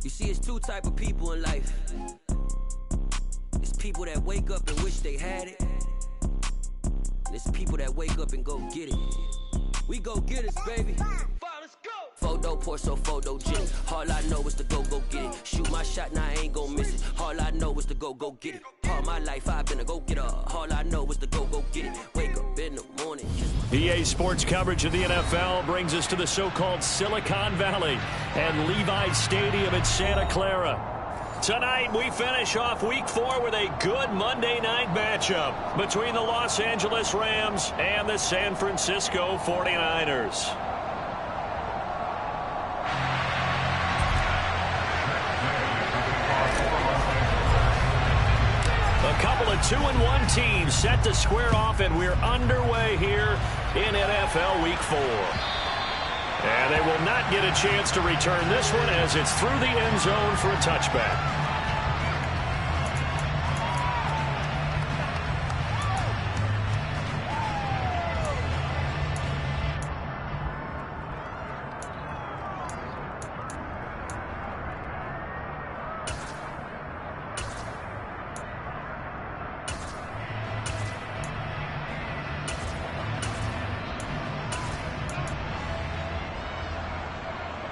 You see, it's two type of people in life. It's people that wake up and wish they had it. And it's people that wake up and go get it. We go get it, baby. Photo pour so photo genic. All I know is to go get it. Shoot my shot, now I ain't gon' miss it. All I know is to go get it. All my life I've been a go-getter. All I know is to go get it. Wake up in the morning. EA Sports coverage of the NFL brings us to the so-called Silicon Valley and Levi Stadium in Santa Clara. Tonight, we finish off Week 4 with a good Monday night matchup between the Los Angeles Rams and the San Francisco 49ers. A couple of 2-1 teams set to square off, and we're underway here in NFL Week 4. And they will not get a chance to return this one as it's through the end zone for a touchback.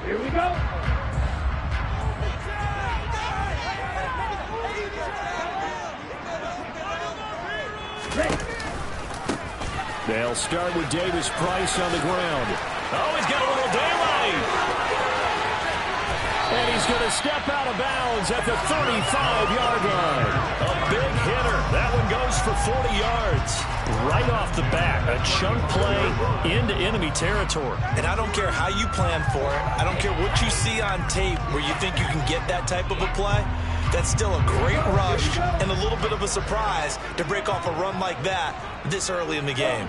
Here we go. They'll start with Davis Price on the ground. Oh, he's got a little daylight. And he's going to step out of bounds at the 35-yard line. A big hitter. That one goes for 40 yards. Right off the bat, a chunk play into enemy territory. And I don't care how you plan for it. I don't care what you see on tape where you think you can get that type of a play. That's still a great rush and a little bit of a surprise to break off a run like that this early in the game.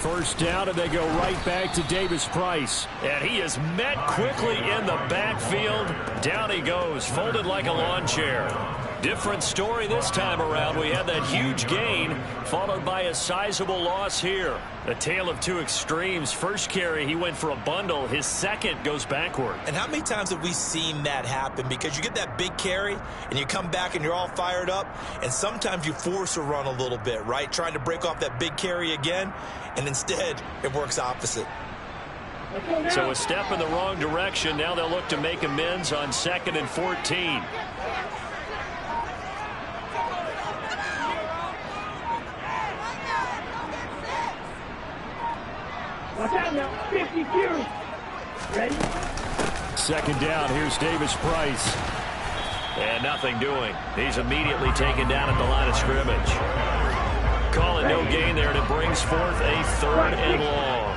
First down, and they go right back to Davis Price. And he is met quickly in the backfield. Down he goes, folded like a lawn chair. Different story this time around. We had that huge gain, followed by a sizable loss here. A tale of two extremes. First carry, he went for a bundle. His second goes backward. And how many times have we seen that happen? Because you get that big carry, and you come back and you're all fired up, and sometimes you force a run a little bit, right? Trying to break off that big carry again, and instead it works opposite. So a step in the wrong direction. Now they'll look to make amends on 2nd and 14. Watch out now, 52. Ready? Second down, here's Davis Price. And nothing doing. He's immediately taken down at the line of scrimmage. Call it no gain there, and it brings forth a 3rd and long.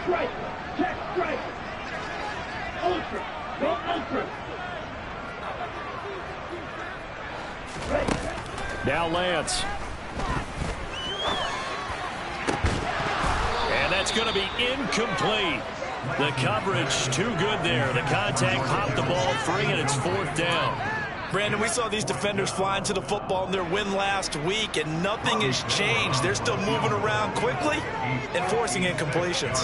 Strike, check, strike. Ultra, go ultra. Now Lance. And that's going to be incomplete. The coverage too good there. The contact popped the ball free, and it's 4th down. Brandon, we saw these defenders flying to the football in their win last week, and nothing has changed. They're still moving around quickly and forcing incompletions.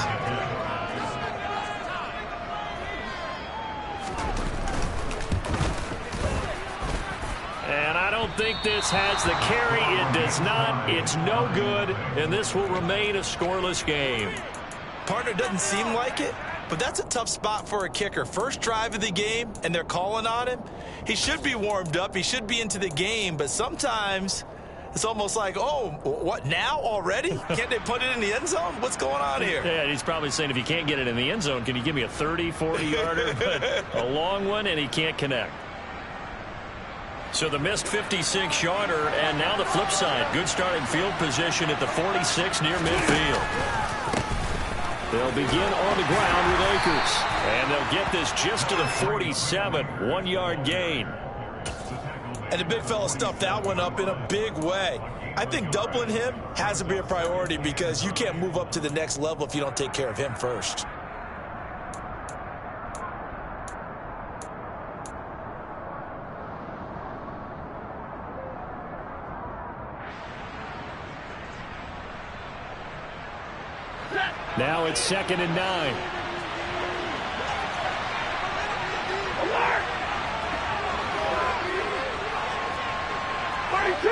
And I don't think this has the carry. It does not. It's no good, and this will remain a scoreless game. Partner, doesn't seem like it, but that's a tough spot for a kicker. First drive of the game, and they're calling on him. He should be warmed up. He should be into the game, but sometimes it's almost like, oh, what, now already? Can't they put it in the end zone? What's going on here? Yeah, he's probably saying, if you can't get it in the end zone, can you give me a 30, 40-yarder? But a long one, and he can't connect. So the missed 56-yarder, and now the flip side. Good starting field position at the 46 near midfield. They'll begin on the ground with Akers. And they'll get this just to the 47, 1-yard gain. And the big fella stuffed that one up in a big way. I think doubling him has to be a priority because you can't move up to the next level if you don't take care of him first. Now it's 2nd and 9. Alert! 42!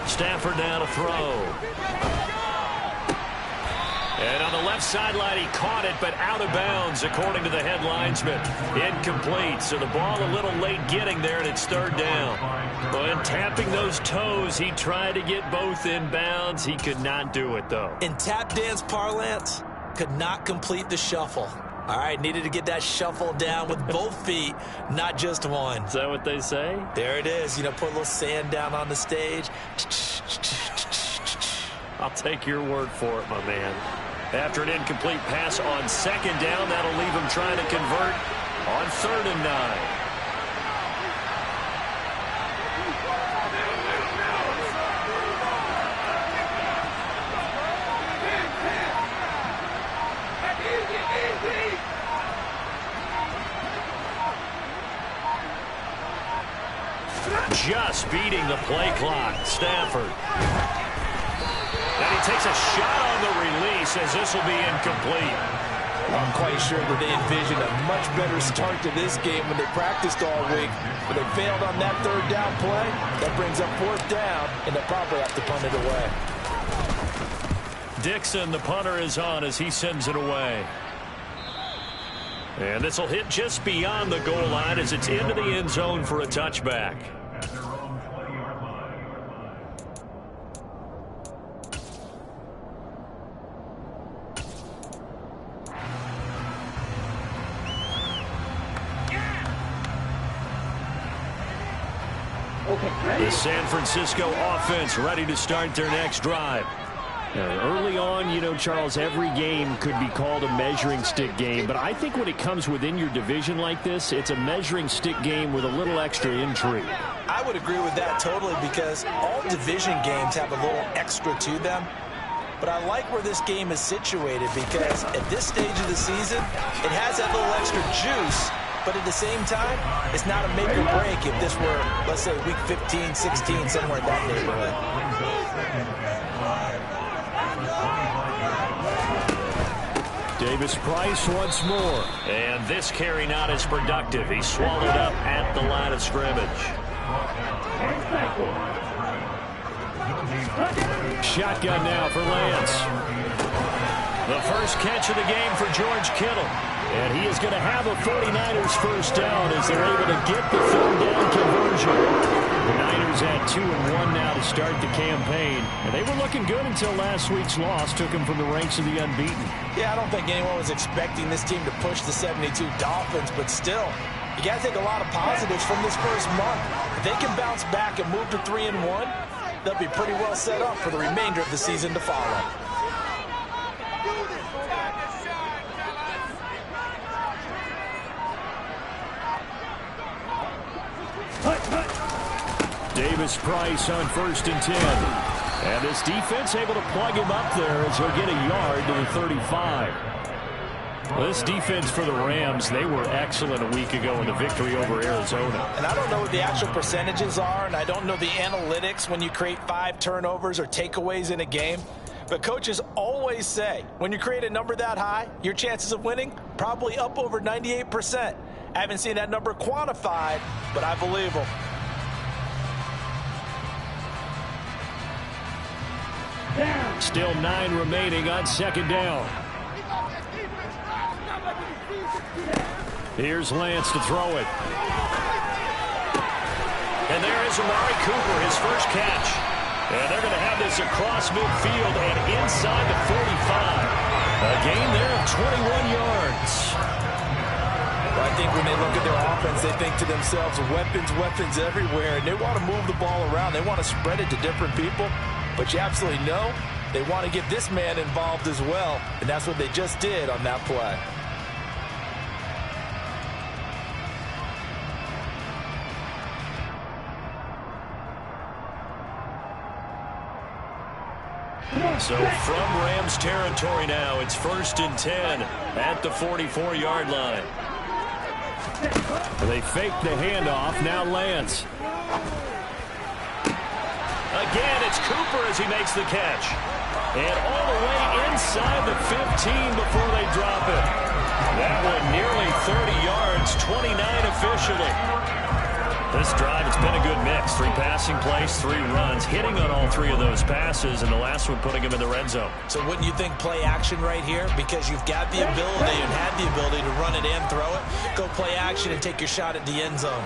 Stafford now to throw. And on the left sideline, he caught it, but out of bounds, according to the head linesman. Incomplete, so the ball a little late getting there, and it's 3rd down. But tapping those toes, he tried to get both in bounds. He could not do it, though. In tap dance parlance, could not complete the shuffle. All right, needed to get that shuffle down with both feet, not just one. Is that what they say? There it is. You know, put a little sand down on the stage. I'll take your word for it, my man. After an incomplete pass on 2nd down, that'll leave him trying to convert on 3rd and 9. Just beating the play clock, Stafford. And he takes a shot on the release as this will be incomplete. I'm quite sure that they envisioned a much better start to this game when they practiced all week, but they failed on that 3rd down play. That brings up 4th down, and they'll probably have to punt it away. Dixon, the punter, is on as he sends it away. And this will hit just beyond the goal line as it's into the end zone for a touchback. The San Francisco offense ready to start their next drive. Early on, you know, Charles, every game could be called a measuring stick game, but I think when it comes within your division like this, it's a measuring stick game with a little extra intrigue. I would agree with that totally, because all division games have a little extra to them. But I like where this game is situated, because at this stage of the season, it has that little extra juice. But at the same time, it's not a make or break if this were, let's say, week 15, 16, somewhere in that neighborhood. Davis-Price once more. And this carry not as productive. He's swallowed up at the line of scrimmage. Shotgun now for Lance. The first catch of the game for George Kittle. And he is going to have a 49ers first down as they're able to get the 3rd down conversion. The Niners at 2-1 now to start the campaign. And they were looking good until last week's loss took them from the ranks of the unbeaten. Yeah, I don't think anyone was expecting this team to push the 72 Dolphins, but still, you got to take a lot of positives from this first month. If they can bounce back and move to 3-1, they'll be pretty well set up for the remainder of the season to follow. Davis-Price on 1st and 10. And this defense able to plug him up there as he'll get a yard to the 35. Well, this defense for the Rams, they were excellent a week ago in the victory over Arizona. And I don't know what the actual percentages are, and I don't know the analytics when you create 5 turnovers or takeaways in a game. But coaches always say, when you create a number that high, your chances of winning probably up over 98%. I haven't seen that number quantified, but I believe them. Still 9 remaining on 2nd down. Here's Lance to throw it. And there is Amari Cooper, his first catch. And they're going to have this across midfield and inside the 45. A gain there of 21 yards. Well, I think when they look at their offense, they think to themselves, weapons everywhere. And they want to move the ball around. They want to spread it to different people. But you absolutely know they want to get this man involved as well. And that's what they just did on that play. So from Rams territory now, it's 1st and 10 at the 44-yard line. They fake the handoff. Now Lance. Again, it's Cooper as he makes the catch. And all the way inside the 15 before they drop it. That one nearly 30 yards, 29 officially. This drive, it's been a good mix. 3 passing plays, 3 runs, hitting on all 3 of those passes, and the last one putting him in the red zone. So wouldn't you think play action right here? Because you've got the ability and had the ability to run it and throw it. Go play action and take your shot at the end zone.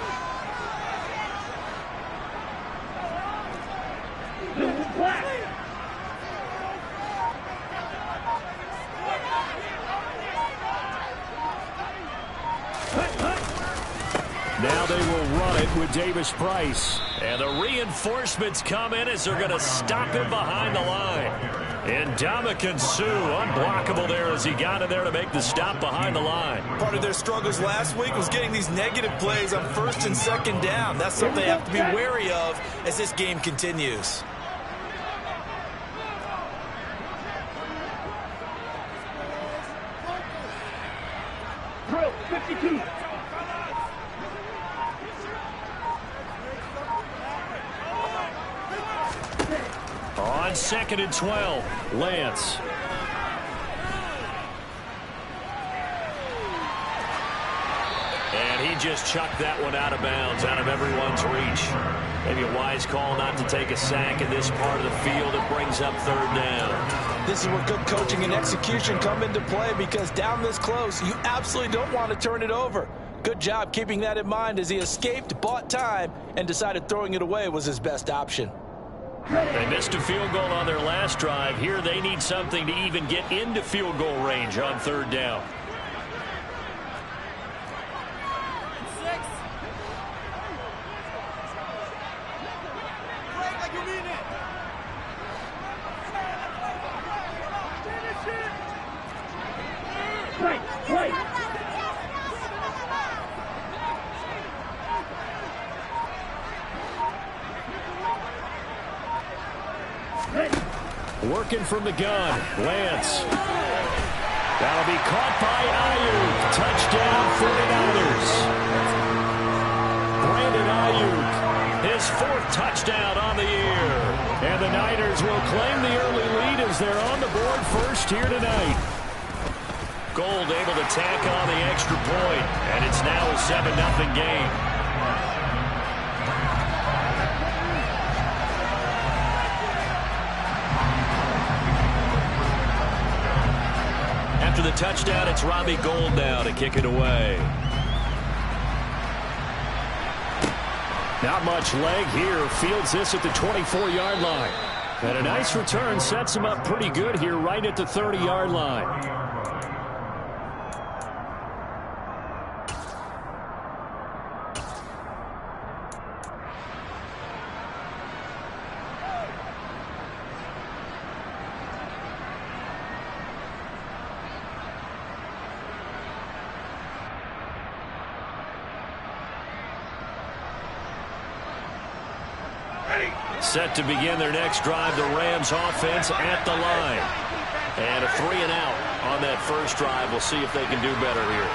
Now they will run it with Davis Price. And the reinforcements come in as they're going to stop him behind the line. And Ndamukong Suh, unblockable there as he got in there to make the stop behind the line. Part of their struggles last week was getting these negative plays on 1st and 2nd down. That's something they have to be wary of as this game continues. Drill 52. On 2nd and 12, Lance. And he just chucked that one out of bounds, out of everyone's reach. Maybe a wise call not to take a sack in this part of the field. It brings up 3rd down. This is where good coaching and execution come into play, because down this close, you absolutely don't want to turn it over. Good job keeping that in mind as he escaped, bought time, and decided throwing it away was his best option. They missed a field goal on their last drive. Here they need something to even get into field goal range on 3rd down. Working from the gun, Lance. That'll be caught by Ayuk. Touchdown, 49ers. Brandon Ayuk, his 4th touchdown on the year. And the Niners will claim the early lead as they're on the board first here tonight. Gold able to tack on the extra point, and it's now a 7-0 game. After the touchdown, it's Robbie Gould now to kick it away. Not much leg here. Fields this at the 24-yard line. And a nice return sets him up pretty good here right at the 30-yard line. Set to begin their next drive, the Rams offense at the line. And a 3-and-out on that first drive. We'll see if they can do better here.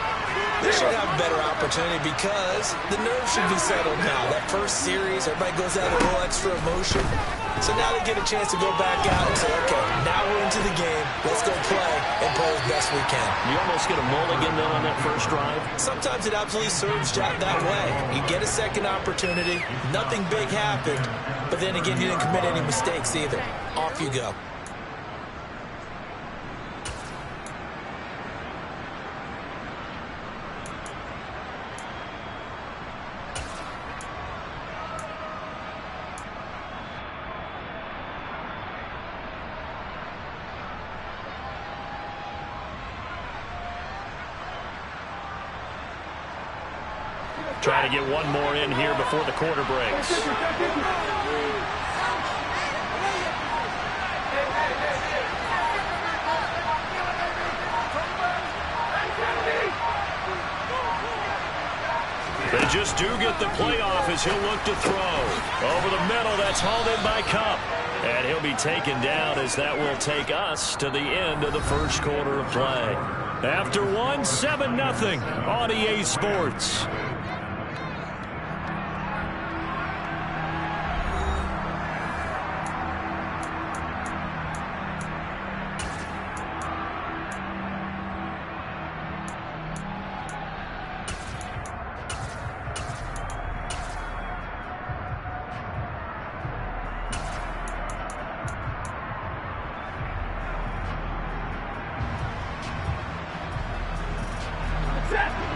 They should have a better opportunity because the nerves should be settled now. That first series, everybody goes out a little extra emotion. So now they get a chance to go back out and say, okay, now we're into the game. Let's go play and play as best we can. You almost get a mulligan though on that first drive. Sometimes it absolutely serves that way. You get a second opportunity. Nothing big happened. But then again, you didn't commit any mistakes either. Off you go. Trying to get one more in here before the quarter breaks. They just do get the playoff as he'll look to throw. Over the middle, that's hauled in by Kupp. And he'll be taken down as that will take us to the end of the first quarter of play. After one, 7-0 on EA Sports.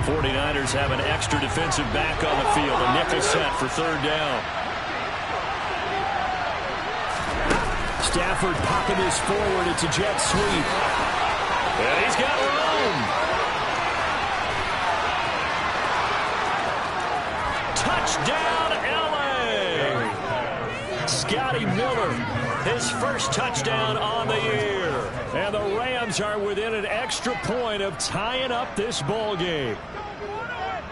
49ers have an extra defensive back on the field. A nickel set for third down. Stafford popping this forward. It's a jet sweep. And he's got room. Touchdown, L.A. Scotty Miller, his first touchdown on the year. And the Rams are within an extra point of tying up this ball game.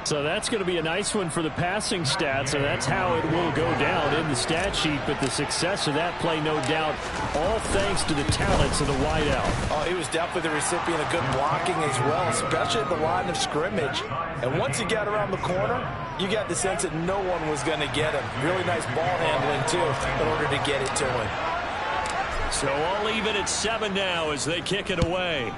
So that's going to be a nice one for the passing stats, and that's how it will go down in the stat sheet. But the success of that play, no doubt, all thanks to the talents of the wideout. Oh, he was definitely the recipient of good blocking as well, especially at the line of scrimmage. And once he got around the corner, you got the sense that no one was going to get him. Really nice ball handling, too, in order to get it to him. So I'll leave it at 7 now as they kick it away.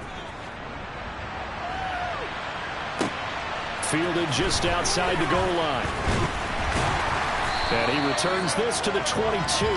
Fielded just outside the goal line. And he returns this to the 22.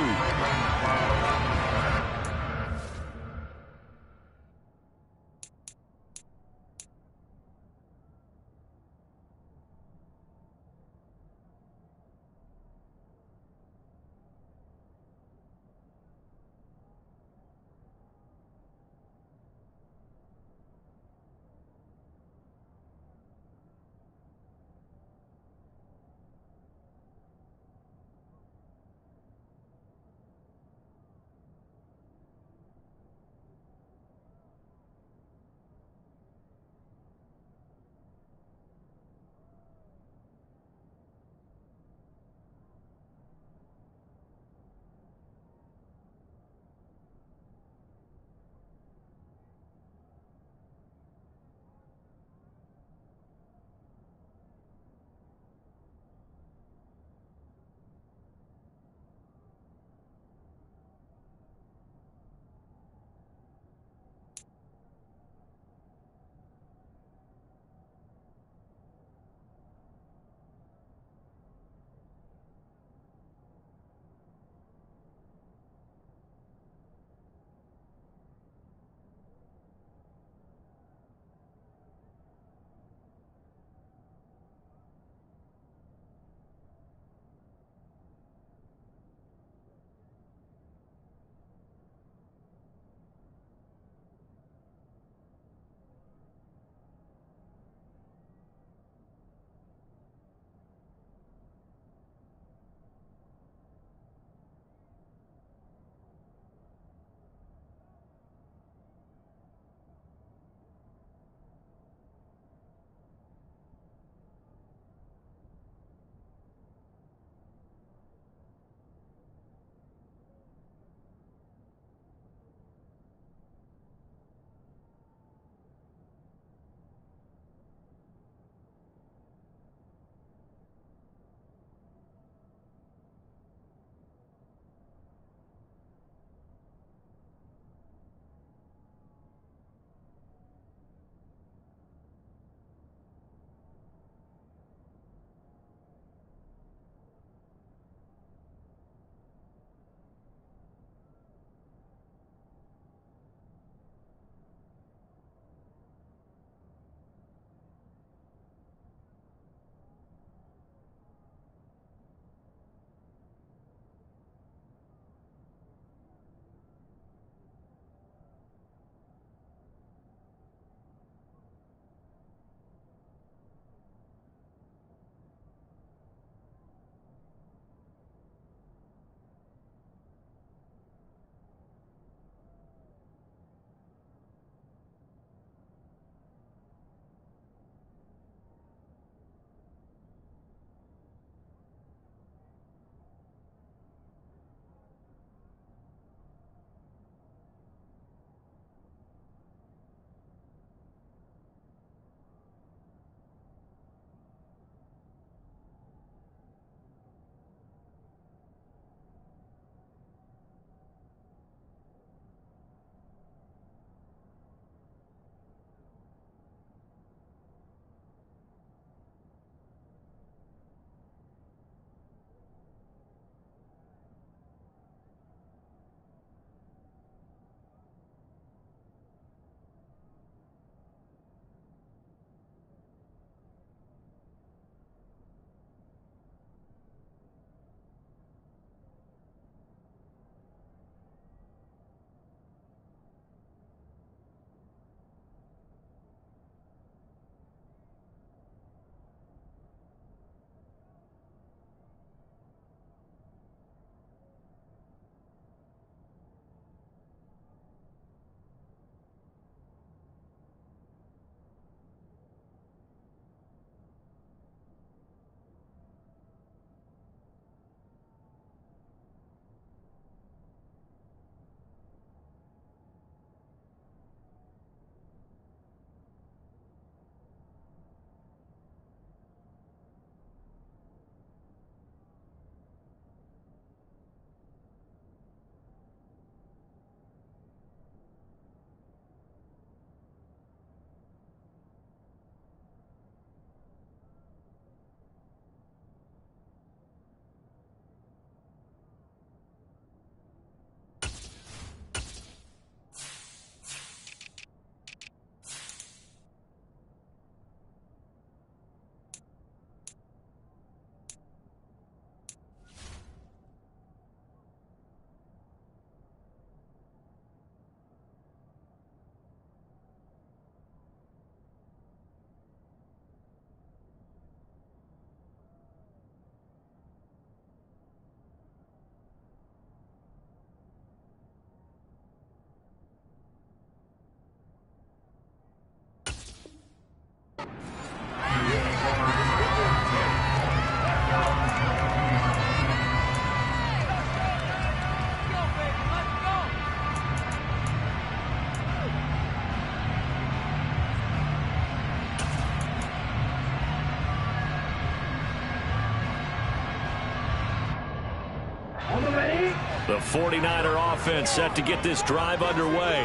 The 49er offense set to get this drive underway.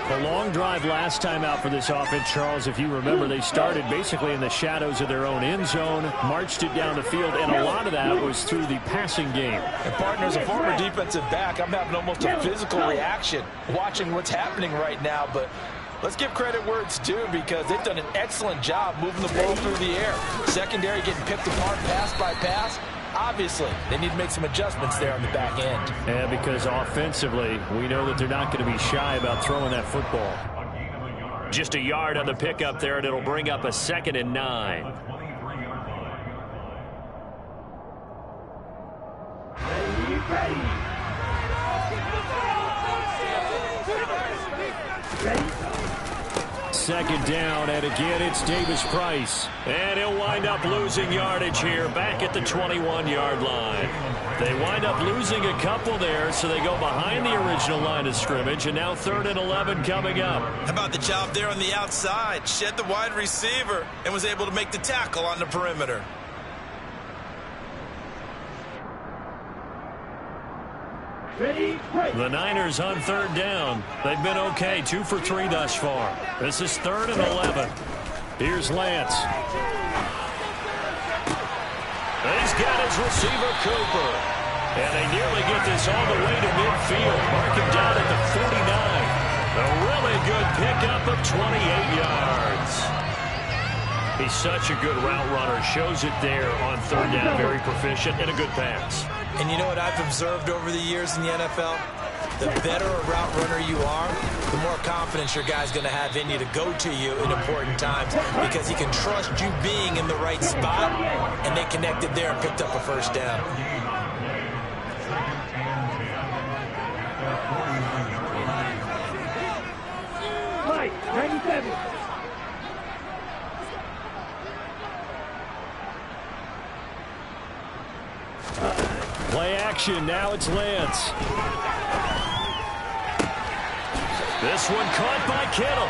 A long drive last time out for this offense, Charles. If you remember, they started basically in the shadows of their own end zone, marched it down the field, and a lot of that was through the passing game. And partner, as a former defensive back, I'm having almost a physical reaction watching what's happening right now. But let's give credit where it's due, because they've done an excellent job moving the ball through the air. Secondary getting picked apart pass by pass. Obviously, they need to make some adjustments there on the back end. Yeah, because offensively, we know that they're not going to be shy about throwing that football. Just a yard on the pickup there, and it'll bring up a 2nd and 9. Ready? 2nd down, and again it's Davis Price. And he'll wind up losing yardage here back at the 21-yard line. They wind up losing a couple there, so they go behind the original line of scrimmage, and now 3rd and 11 coming up. How about the job there on the outside? Shed the wide receiver and was able to make the tackle on the perimeter. Ready? The Niners on 3rd down. They've been okay, 2 for 3 thus far. This is 3rd and 11. Here's Lance. He's got his receiver, Cooper. And they nearly get this all the way to midfield. Mark him down at the 49. A really good pickup of 28 yards. He's such a good route runner. Shows it there on 3rd down. Very proficient and a good pass. And you know what I've observed over the years in the NFL? The better a route runner you are, the more confidence your guy's going to have in you to go to you in important times, because he can trust you being in the right spot, and they connected there and picked up a 1st down. Mike, 97. Play action. Now it's Lance. This one caught by Kittle.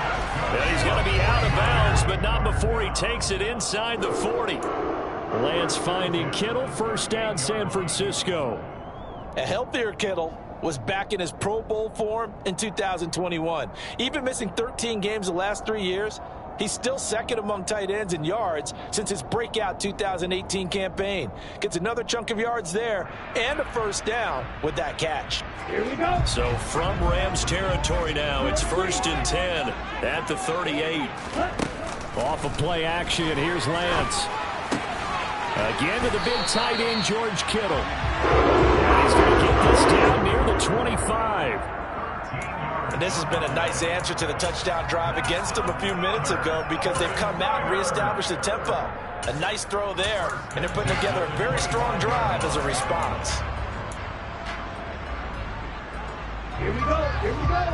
And he's going to be out of bounds, but not before he takes it inside the 40. Lance finding Kittle. 1st down, San Francisco. A healthier Kittle was back in his Pro Bowl form in 2021. Even missing 13 games the last 3 years, he's still 2nd among tight ends in yards since his breakout 2018 campaign. Gets another chunk of yards there and a 1st down with that catch. Here we go. So from Rams territory now, it's 1st and 10 at the 38. Off of play action, here's Lance. Again to the big tight end, George Kittle. And he's going to get this down near the 25. And this has been a nice answer to the touchdown drive against them a few minutes ago, because they've come out and reestablished the tempo. A nice throw there, and they're putting together a very strong drive as a response. Here we go. Here we go.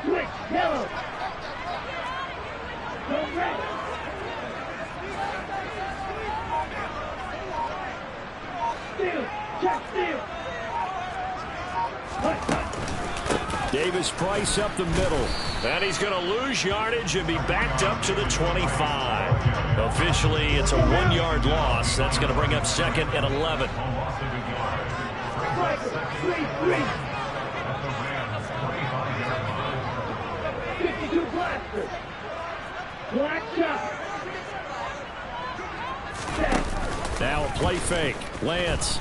Switch. Yellow. Go red. Steal. Check steal. Davis Price up the middle. And he's going to lose yardage and be backed up to the 25. Officially, it's a 1-yard loss. That's going to bring up 2nd and 11. 52 blaster. Black shot. Now a play fake. Lance.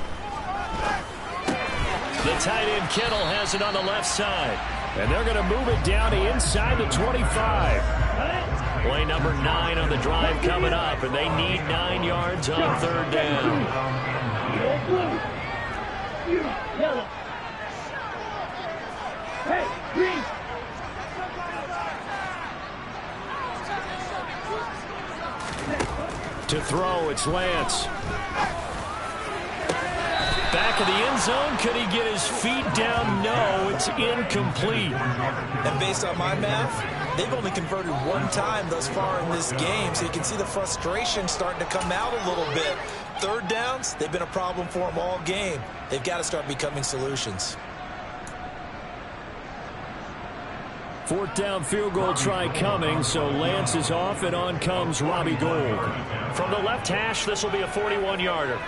The tight end Kittle has it on the left side. And they're going to move it down to inside the 25. Play number 9 on the drive coming up, and they need 9 yards on 3rd down. Yellow. Hey, green. To throw, it's Lance. Back of the end zone. Could he get his feet down? No, it's incomplete. And based on my math, they've only converted 1 time thus far in this game, so you can see the frustration starting to come out a little bit. 3rd downs, they've been a problem for them all game. They've got to start becoming solutions. 4th down field goal try coming, so Lance is off, and on comes Robbie Gould. From the left hash, this will be a 41-yarder.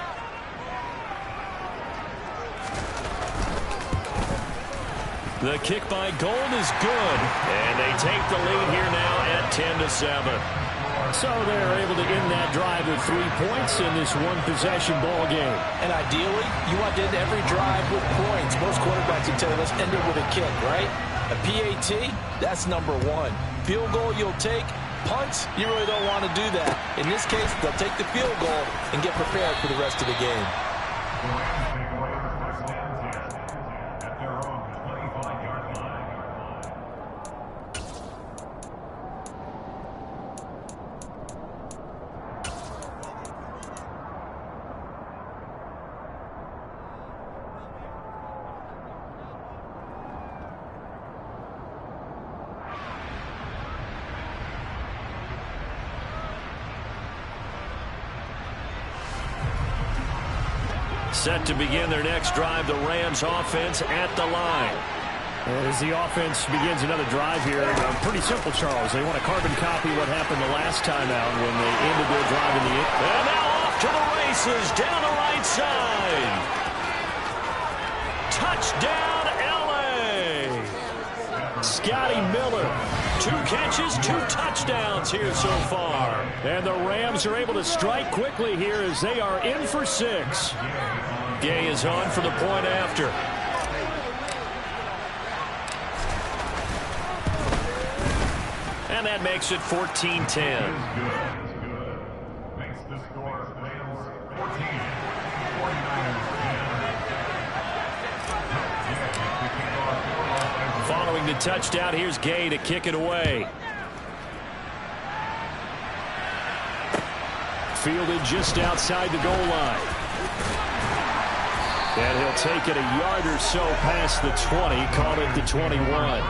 The kick by Gold is good, and they take the lead here now at 10-7. So they're able to end that drive with 3 points in this one-possession ball game. And ideally, you want to end every drive with points. Most quarterbacks would tell you, let's end it with a kick, right? A PAT, that's number one. Field goal you'll take. Punts, you really don't want to do that. In this case, they'll take the field goal and get prepared for the rest of the game. Set to begin their next drive, the Rams offense at the line. As the offense begins another drive here, pretty simple, Charles. They want to carbon copy what happened the last time out when they ended their drive in the end. And now off to the races down the right side. Touchdown, L.A. Scotty Miller. 2 catches, 2 touchdowns here so far. And the Rams are able to strike quickly here as they are in for 6. Gay is on for the point after. And that makes it 14-10. Following the touchdown, here's Gay to kick it away. Fielded just outside the goal line. And he'll take it a yard or so past the 20, call it the 21.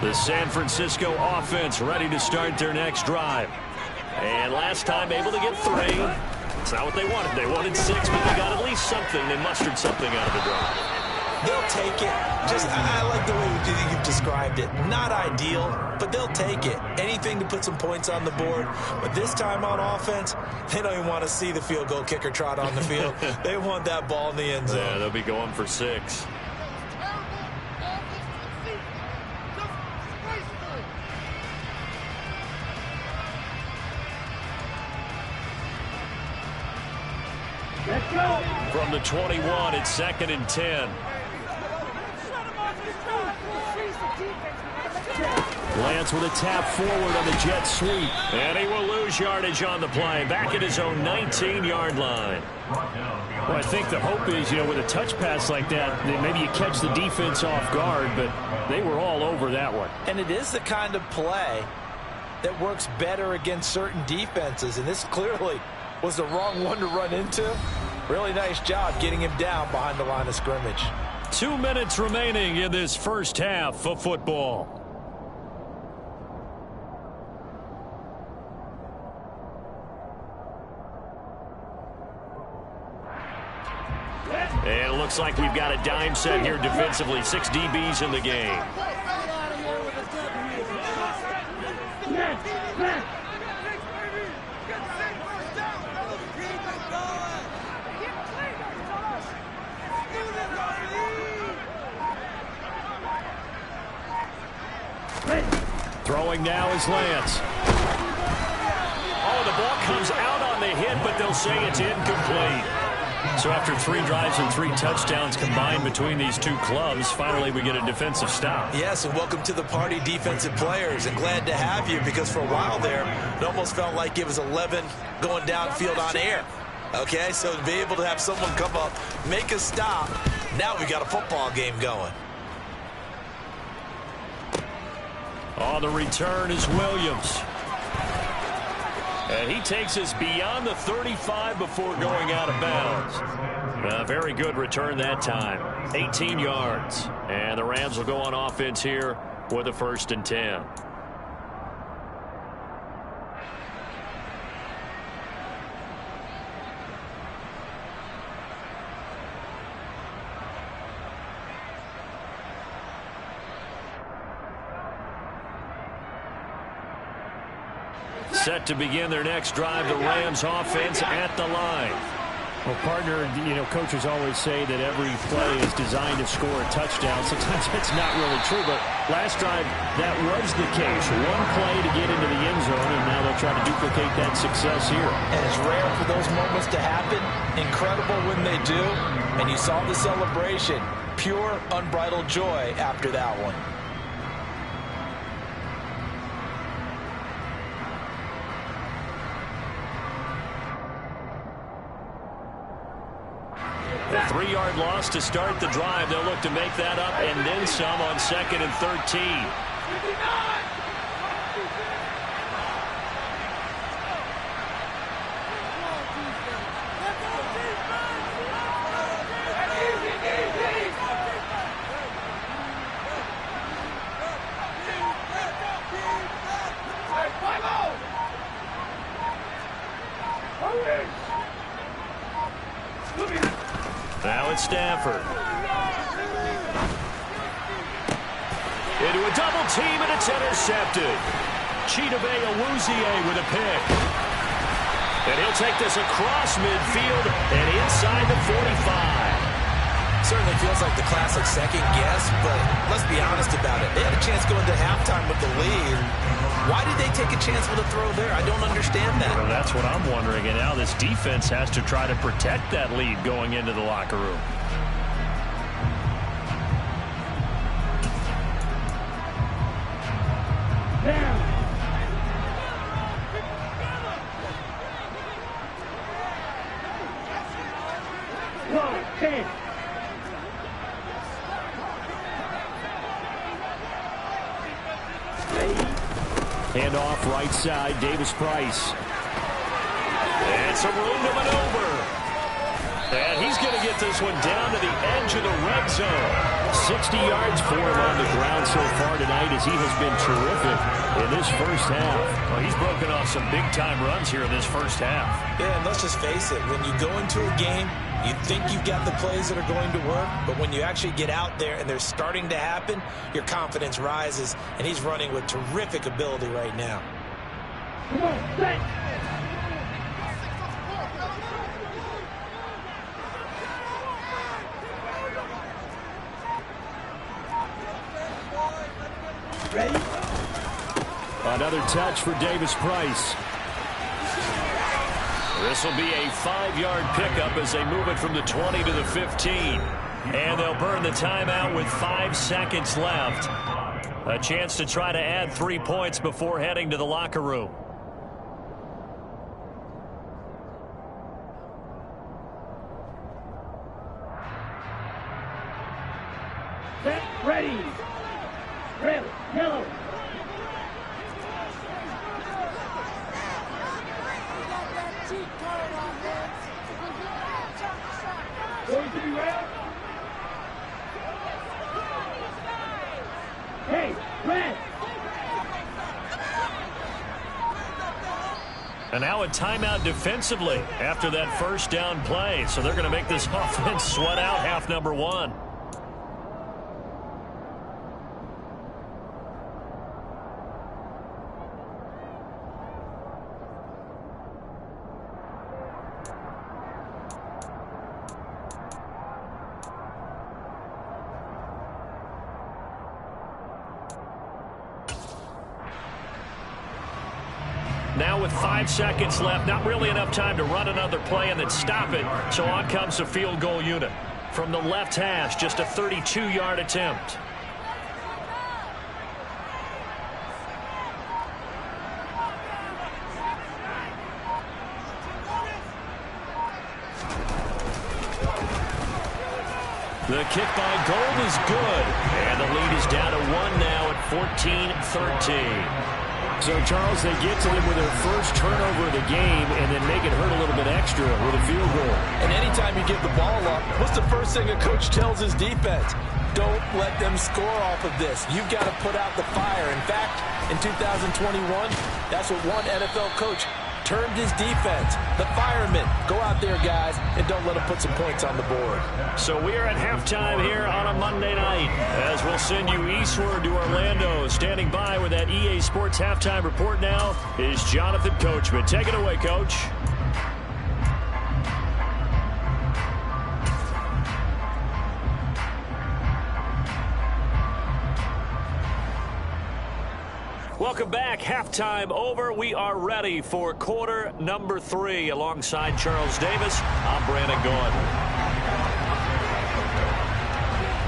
The San Francisco offense ready to start their next drive. And last time able to get 3. It's not what they wanted. They wanted 6, but they got at least something. They mustered something out of the drive. They'll take it. I like the way you've described it. Not ideal, but they'll take it. Anything to put some points on the board. But this time on offense, they don't even want to see the field goal kicker trot on the field. They want that ball in the end zone. Yeah, they'll be going for 6. Let's go. From the 21, it's 2nd and 10. Lance with a tap forward on the jet sweep. And he will lose yardage on the play. Back at his own 19-yard line. Well, I think the hope is, with a touch pass like that, maybe you catch the defense off guard, but they were all over that one. And it is the kind of play that works better against certain defenses, and this clearly was the wrong one to run into. Really nice job getting him down behind the line of scrimmage. 2 minutes remaining in this first half of football. And it looks like we've got a dime set here defensively. 6 DBs in the game. Throwing now is Lance. Oh, the ball comes out on the hit, but they'll say it's incomplete. So after 3 drives and 3 touchdowns combined between these two clubs, finally we get a defensive stop. Yes, and welcome to the party, defensive players, and glad to have you, because for a while there, it almost felt like it was 11 going downfield on air. Okay, so to be able to have someone come up, make a stop, now we got a football game going. On the return is Williams. And he takes us beyond the 35 before going out of bounds. A very good return that time. 18 yards. And the Rams will go on offense here with a 1st and 10. Set to begin their next drive, the Rams offense at the line. Well, partner, coaches always say that every play is designed to score a touchdown. Sometimes it's not really true, but last drive, that was the case. One play to get into the end zone, and now they'll try to duplicate that success here. And it's rare for those moments to happen. Incredible when they do. And you saw the celebration. Pure, unbridled joy after that one. A 3-yard loss to start the drive. They'll look to make that up and then some on 2nd and 13. Now it's Stafford. Into a double team, and it's intercepted. Chidobe Awuzie with a pick. And he'll take this across midfield and inside the 45. Certainly feels like the classic second guess, but let's be honest about it. They had a chance going to halftime with the lead. Why did they take a chance with a throw there? I don't understand that. Well, that's what I'm wondering. And now this defense has to try to protect that lead going into the locker room. Down. Low, 10. Handoff right side, Davis Price. And some room to maneuver. And he's going to get this one down to the edge of the red zone. 60 yards for him on the ground so far tonight as he has been terrific in this first half. Well, he's broken off some big-time runs here in this first half. Yeah, and let's just face it. When you go into a game, you think you've got the plays that are going to work, but when you actually get out there and they're starting to happen, your confidence rises, and he's running with terrific ability right now. Come on, set. Ready? Another touch for Davis Price. This will be a 5-yard pickup as they move it from the 20 to the 15. And they'll burn the timeout with 5 seconds left. A chance to try to add 3 points before heading to the locker room. Set, ready. Red, yellow. Going to be red. Hey, red. And now a timeout defensively after that first down play. So they're going to make this offense sweat out half number 1. Now with 5 seconds left, not really enough time to run another play and then stop it. So on comes the field goal unit. From the left hash, just a 32-yard attempt. The kick by Gold is good. And the lead is down to 1 now at 14-13. So, Charles, they get to them with their first turnover of the game and then make it hurt a little bit extra with a field goal. And anytime you give the ball up, what's the first thing a coach tells his defense? Don't let them score off of this. You've got to put out the fire. In fact, in 2021, that's what one NFL coach termed his defense. The firemen. Go out there, guys, and don't let them put some points on the board. So we are at halftime here on a Monday night as we'll send you eastward to Orlando. Standing by with that EA Sports halftime report now is Jonathan Coachman. Take it away, Coach. Welcome back. Halftime over. We are ready for quarter number 3. Alongside Charles Davis, I'm Brandon Gaudin.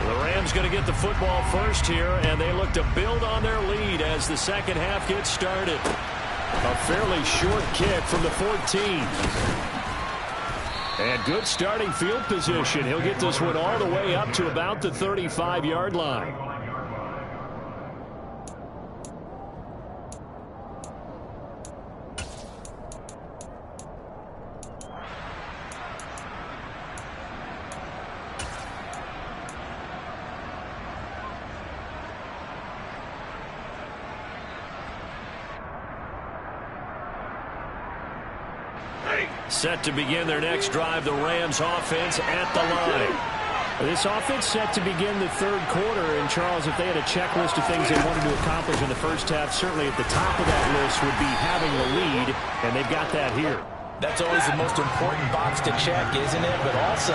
The Rams going to get the football first here, and they look to build on their lead as the second half gets started. A fairly short kick from the 14. And good starting field position. He'll get this one all the way up to about the 35-yard line. Set to begin their next drive, the Rams offense at the line. This offense set to begin the third quarter, and Charles, if they had a checklist of things they wanted to accomplish in the first half, certainly at the top of that list would be having the lead, and they've got that here. That's always the most important box to check, isn't it? But also,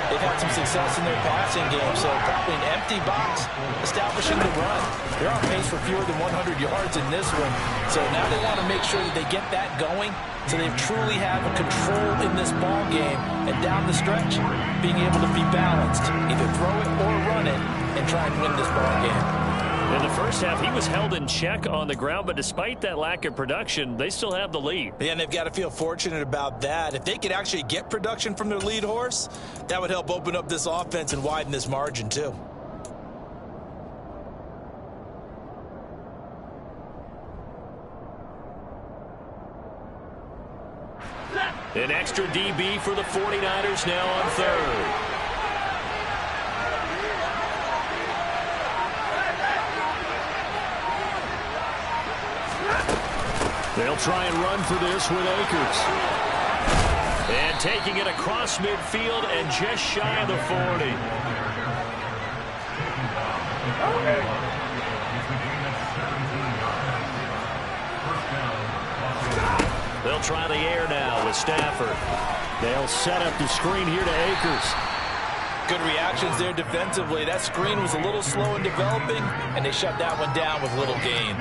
they've had some success in their passing game, so probably an empty box establishing the run. They're on pace for fewer than 100 yards in this one, so now they want to make sure that they get that going so they truly have a control in this ball game, and down the stretch, being able to be balanced, either throw it or run it, and try and win this ball game. In the first half, he was held in check on the ground, but despite that lack of production, they still have the lead. Yeah, and they've got to feel fortunate about that. If they could actually get production from their lead horse, that would help open up this offense and widen this margin too. An extra DB for the 49ers now on third. They'll try and run for this with Akers. And taking it across midfield and just shy of the 40. They'll try the air now with Stafford. They'll set up the screen here to Akers. Good reactions there defensively. That screen was a little slow in developing, and they shut that one down with little gain.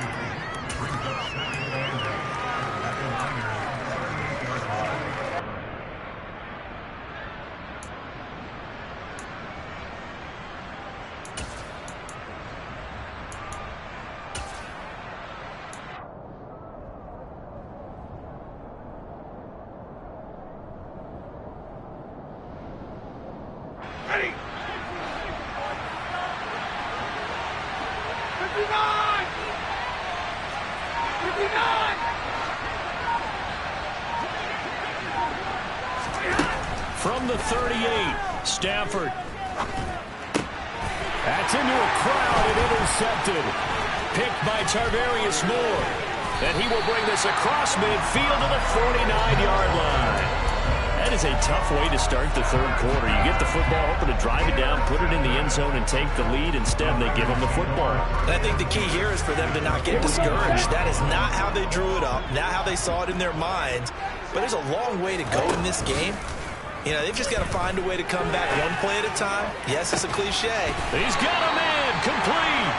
From the 38, Stafford. That's into a crowd and intercepted. Picked by Tarvarius Moore. And he will bring this across midfield to the 49-yard line. That is a tough way to start the third quarter. You get the football, hoping to drive it down, put it in the end zone, and take the lead. Instead, they give them the football. And I think the key here is for them to not get discouraged. That is not how they drew it up, not how they saw it in their minds. But there's a long way to go in this game. You know, they've just got to find a way to come back one play at a time. Yes, it's a cliche. He's got a man complete.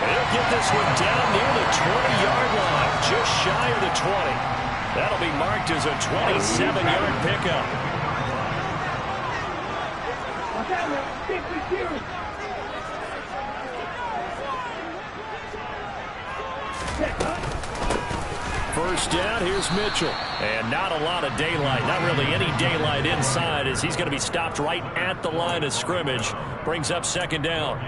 They'll get this one down near the 20-yard line, just shy of the 20. That'll be marked as a 27-yard pickup. Watch out, man. Big security. First down, here's Mitchell. And not a lot of daylight, not really any daylight inside, as he's going to be stopped right at the line of scrimmage. Brings up second down.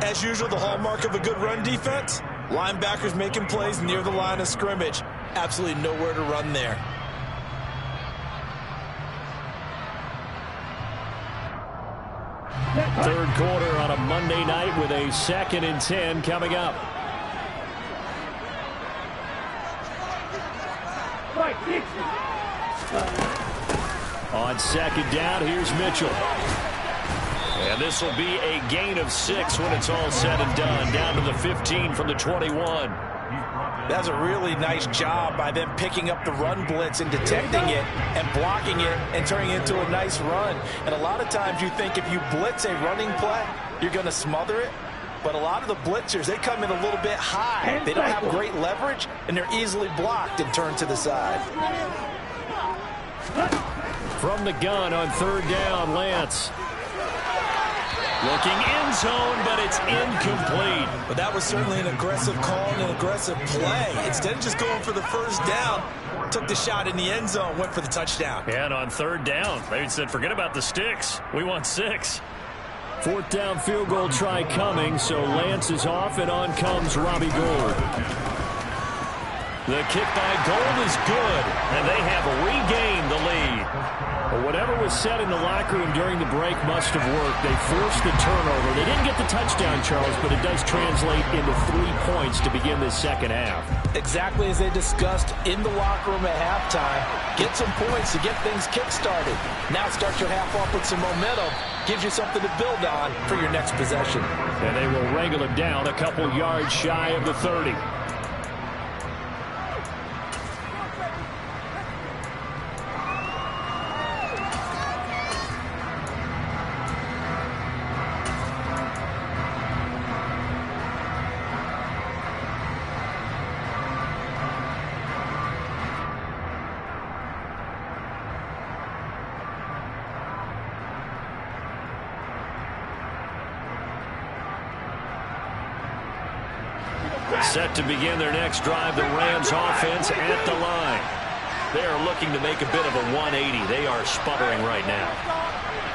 As usual, the hallmark of a good run defense, Linebackers making plays near the line of scrimmage. Absolutely nowhere to run there. Third quarter on a Monday night with a 2nd and 10 coming up. On 2nd down, here's Mitchell. And this will be a gain of 6 when it's all said and done. Down to the 15 from the 21. That's a really nice job by them picking up the run blitz and detecting it and blocking it and turning it into a nice run. And a lot of times you think if you blitz a running play, you're going to smother it. But a lot of the blitzers, they come in a little bit high. They don't have great leverage, and they're easily blocked and turned to the side. From the gun on 3rd down, Lance. Looking end zone, but it's incomplete. But that was certainly an aggressive call and an aggressive play. Instead of just going for the first down, took the shot in the end zone, went for the touchdown. And on 3rd down, they said, forget about the sticks. We want 6. 4th down field goal try coming, so Lance is off, and on comes Robbie Gould. The kick by Gould is good, and they have regained the lead. Well, whatever was said in the locker room during the break must have worked. They forced the turnover. They didn't get the touchdown, Charles, but it does translate into 3 points to begin this second half. Exactly as they discussed in the locker room at halftime. Get some points to get things kick-started. Now start your half off with some momentum. Gives you something to build on for your next possession. And they will wrangle him down a couple yards shy of the 30. Set to begin their next drive, the Rams offense at the line. They are looking to make a bit of a 180. They are sputtering right now.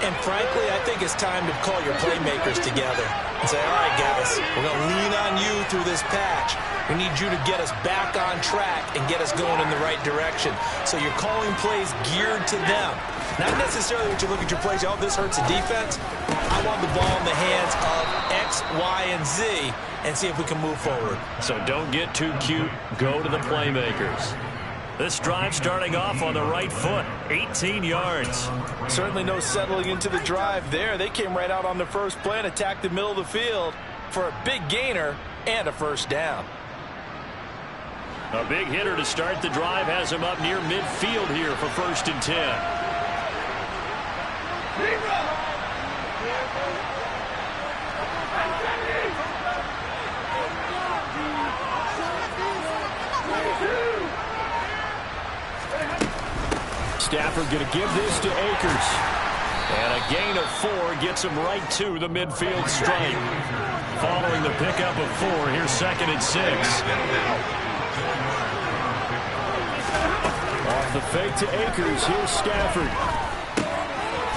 And frankly, I think it's time to call your playmakers together and say, all right, guys, we're going to lean on you through this patch. We need you to get us back on track and get us going in the right direction. So you're calling plays geared to them. Not necessarily when you look at your plays, oh, this hurts the defense. I want the ball in the hands of X, Y, and Z and see if we can move forward. So don't get too cute. Go to the playmakers. This drive starting off on the right foot, 18 yards. Certainly no settling into the drive there. They came right out on the first play and attacked the middle of the field for a big gainer and a first down. A big hitter to start the drive has him up near midfield here for 1st and 10. Stafford going to give this to Akers. And a gain of 4 gets him right to the midfield stripe. Following the pickup of 4, here's 2nd and 6. Off the fake to Akers, here's Stafford.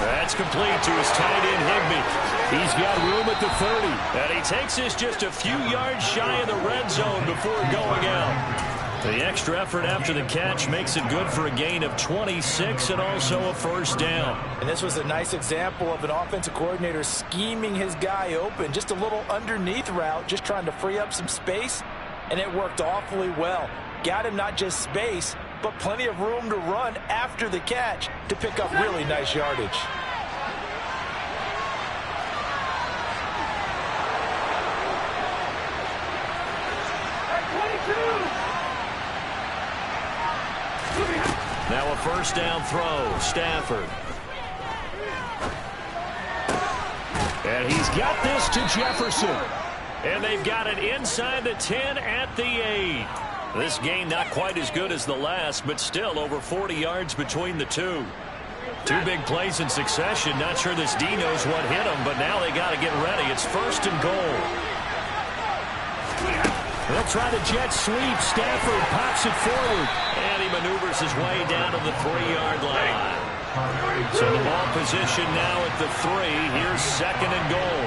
That's complete to his tight end, Higbee. He's got room at the 30. And he takes this just a few yards shy of the red zone before going out. The extra effort after the catch makes it good for a gain of 26 and also a first down. And this was a nice example of an offensive coordinator scheming his guy open. Just a little underneath route, just trying to free up some space, and it worked awfully well. Got him not just space, but plenty of room to run after the catch to pick up really nice yardage. Now a first down throw, Stafford. And he's got this to Jefferson. And they've got it inside the 10 at the 8. This gain not quite as good as the last, but still over 40 yards between the two. 2 big plays in succession. Not sure this D knows what hit him, but now they got to get ready. It's 1st and goal. They'll try the jet sweep. Stafford pops it forward. And he maneuvers his way down to the 3-yard line. So the ball position now at the 3. Here's 2nd and goal.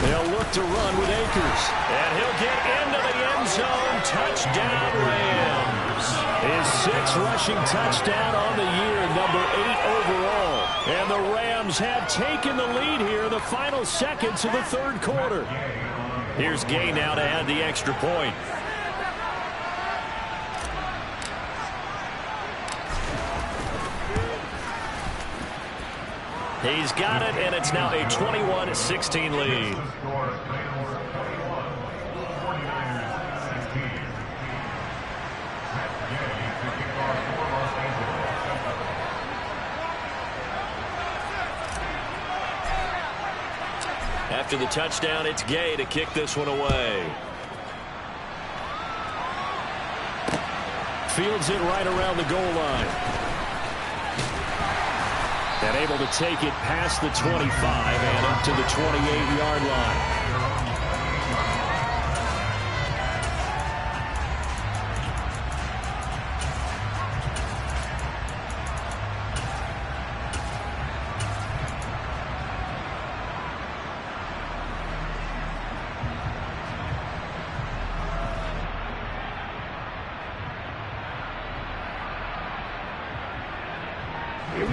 They'll look to run with Akers. And he'll get into the end zone. Touchdown, Rams. His 6th rushing touchdown on the year, number 8 overall. And the Rams have taken the lead here in the final seconds of the third quarter. Here's Gay now to add the extra point. He's got it, and it's now a 21-16 lead. After the touchdown, it's Gay to kick this one away. Fields it right around the goal line. And able to take it past the 25 and up to the 28-yard line.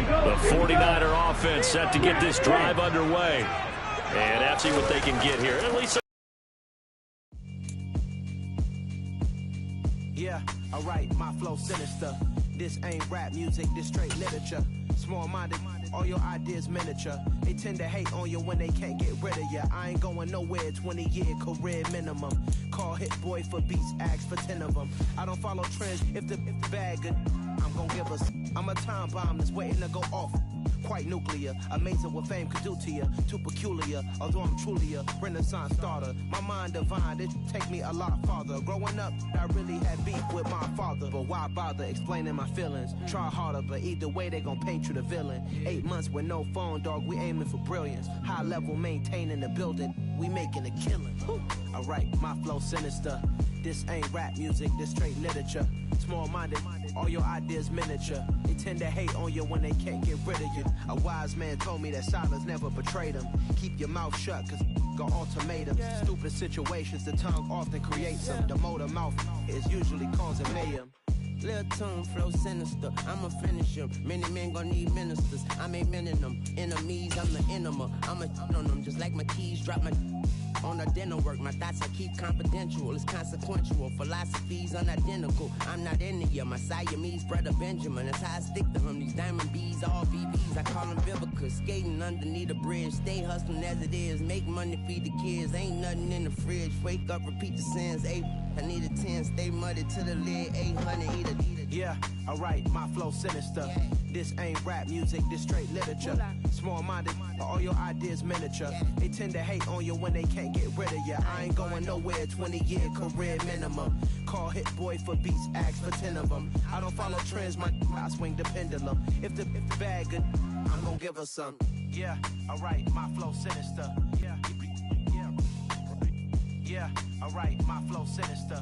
The 49er offense set to get this drive underway. And let's see what they can get here. At least. Yeah, alright, my flow sinister. This ain't rap music, this straight literature. Small-minded, all your ideas miniature. They tend to hate on you when they can't get rid of you. I ain't going nowhere, 20-year career minimum. Call Hit Boy for beats, ask for 10 of them. I don't follow trends, if the bag good, I'm gonna give us. I'm a time bomb that's waiting to go off. Quite nuclear, amazing what fame could do to you. Too peculiar, although I'm truly a Renaissance starter. My mind divine, it take me a lot farther. Growing up, I really had beef with my father. But why bother explaining my feelings? Try harder, but either way they gon' paint you the villain. 8 months with no phone, dog, we aiming for brilliance. High level maintaining the building, we making a killing. Alright, my flow sinister. This ain't rap music, this straight literature. Small-minded, all your ideas miniature. They tend to hate on you when they can't get rid of you. A wise man told me that silence never betrayed him. Keep your mouth shut, cause got ultimatums. Stupid situations, the tongue often creates them. The motor mouth is usually causing mayhem. Lil' tune, flow sinister, I'ma finish him. Many men gon' need ministers, I ain't mending them. Enemies, I'm the enema, I'ma on them. Just like my keys, drop my on the dinner work. My thoughts I keep confidential, it's consequential. Philosophies unidentical, I'm not into you. My Siamese brother Benjamin, that's how I stick to him. These diamond bees, all BBs, I call them Vivica. Skating underneath the bridge, stay hustling as it is. Make money, feed the kids, ain't nothing in the fridge. Wake up, repeat the sins, I need a 10, stay muddy to the lid, 800, eat a. Yeah, alright, my flow sinister. This ain't rap music, this straight literature. Small-minded, all your ideas miniature. They tend to hate on you when they can't get rid of you. I ain't going nowhere, 20-year career minimum. Call Hit Boy for beats, ask for 10 of them. I don't follow trends, I swing the pendulum. If the bag good, I'm gonna give her some. Yeah, alright, my flow sinister. Yeah, alright, my flow sinister.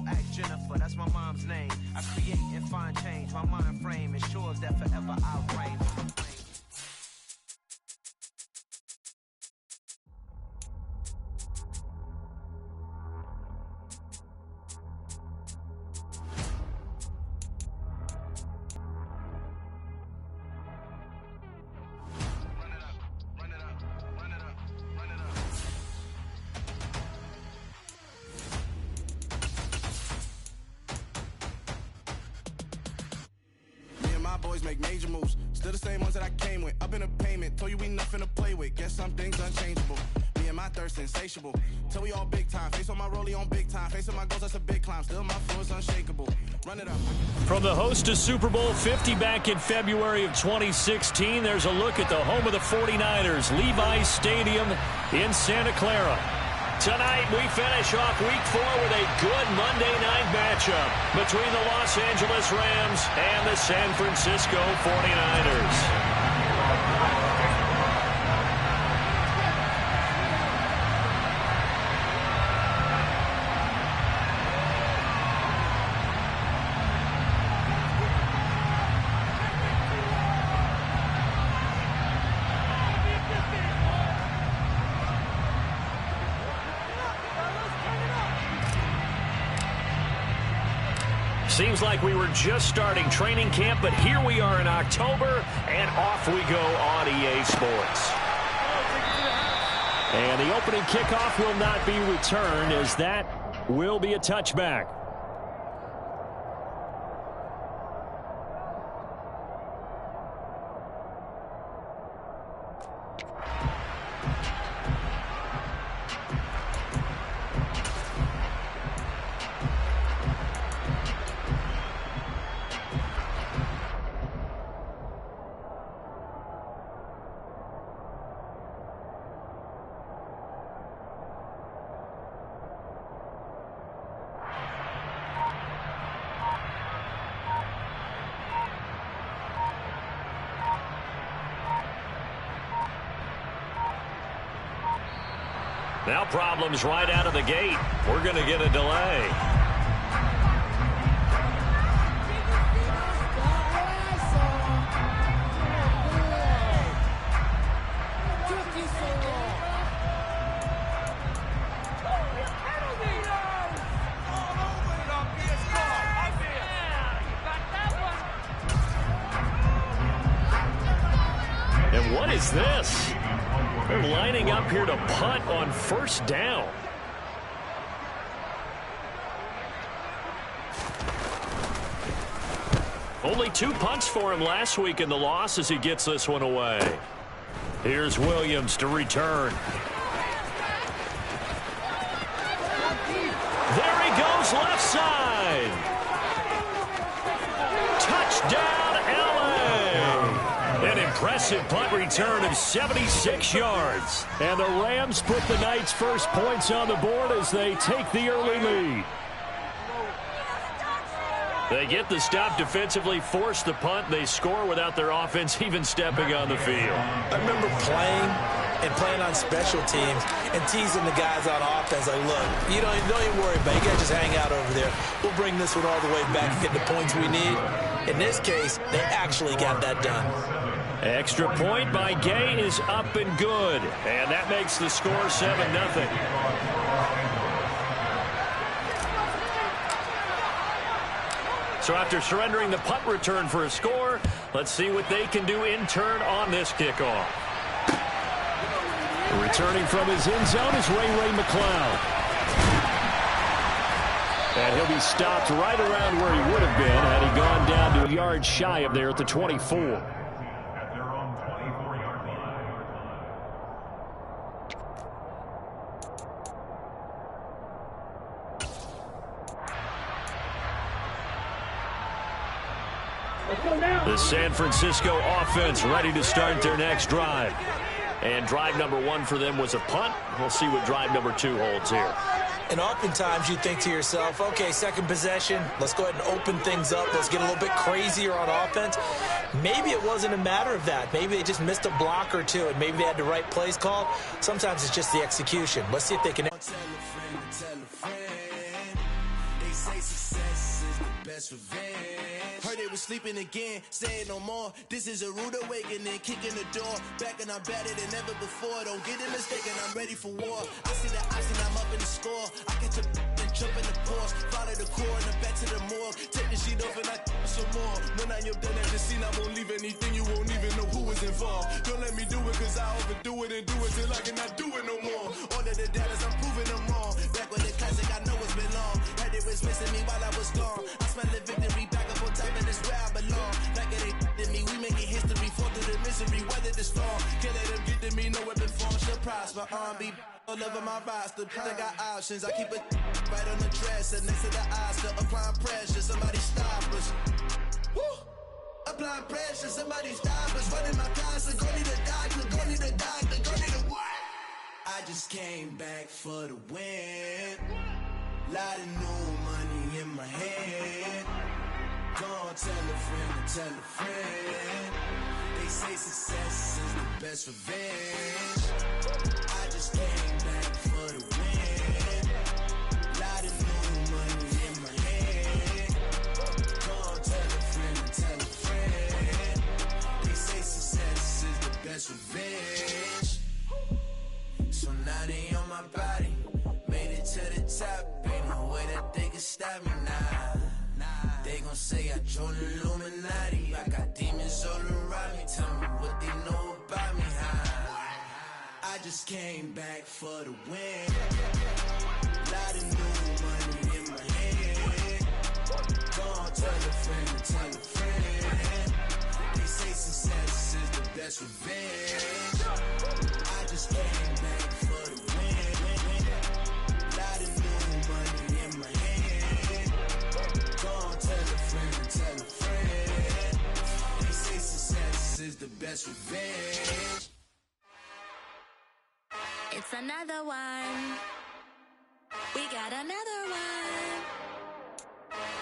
Ask Jennifer, that's my mom's name. I create and find change. My mind frame ensures that forever I'll reign. Boys make major moves, still the same ones that I came with. Up in the payment, told you we nothing to play with. Guess some things unchangeable. Me and my thirst insatiable. Till we all big time. Face on my rollie on big time. Facing my goals, that's a big climb. Still my flow is unshakable. Run it up. From the host to Super Bowl 50 back in February of 2016, there's a look at the home of the 49ers, Levi's Stadium in Santa Clara. Tonight, we finish off Week 4 with a good Monday night matchup between the Los Angeles Rams and the San Francisco 49ers. Seems like we were just starting training camp, but here we are in October, and off we go on EA Sports. And the opening kickoff will not be returned, as that will be a touchback. Now problems right out of the gate. We're going to get a delay. And what is this? They're lining up here to punt on first down. Only 2 punts for him last week in the loss as he gets this one away. Here's Williams to return. There he goes, left side. Touchdown, LA. An impressive punt return of 76 yards. And the Rams put the Knights' first points on the board as they take the early lead. They get the stop defensively, force the punt. They score without their offense even stepping on the field. I remember playing on special teams and teasing the guys on offense. Like, look, you don't even worry about it. You guys just hang out over there. We'll bring this one all the way back and get the points we need. In this case, they actually got that done. Extra point by Gay is up and good. And that makes the score 7-0. So after surrendering the punt return for a score, let's see what they can do in turn on this kickoff. Returning from his end zone is Ray McCloud. And he'll be stopped right around where he would have been had he gone down to a yard shy of there at the 24. The San Francisco offense ready to start their next drive. And drive number 1 for them was a punt. We'll see what drive number 2 holds here. And oftentimes you think to yourself, okay, second possession, let's go ahead and open things up. Let's get a little bit crazier on offense. Maybe it wasn't a matter of that. Maybe they just missed a block or two, and maybe they had the right plays called. Sometimes it's just the execution. Let's see if they can. Tell a friend. They say success is the best revenge. Heard they was sleeping again, say it no more. This is a rude awakening, kicking the door. Back and I'm better than ever before. Don't get it mistaken, I'm ready for war. I see the option, I'm up in the score. I get to and jump in the course. Follow the core and then back to the morgue. Take the sheet off and I some more. When I am done at the scene, I won't leave anything. You won't even know who is involved. Don't let me do it, cause I overdo it and do it till I cannot do it no more. All of the doubters, I'm proving them wrong. Back with the classic, I know it's been long. Heard it was missing me while I was gone. I smell the victory back up on top, and it's where I belong. Like it ain't to me, we making history. Fall through the misery, weather the storm. Can't let them get to me, no weapon form should prosper. R&B all over my roster. I got options, I keep it right on the dresser. Next to the Oscar, applying pressure. Somebody stop us. Woo! Applying pressure, somebody stop us. Running my closet, go need a doctor, go need a doctor, go need a what? I just came back for the win. Lot of new money in my hand. Go on, tell a friend and tell a friend. They say success is the best revenge. I just came back for the win. Lot of new money in my hand. Go on, tell a friend and tell a friend. They say success is the best revenge. So now they on my body. Made it to the top. Ain't no way that they can stop me now. They gon' say I joined the Illuminati. I got demons all around me. Tell me what they know about me. I just came back for the win. Lot of new money in my hand. Go on, tell a friend, tell a friend. They say success is the best revenge. I just came back for the win. Lot of new money in my hand. Go on, tell a friend, tell a friend. They say success is the best revenge. It's another one. We got another one.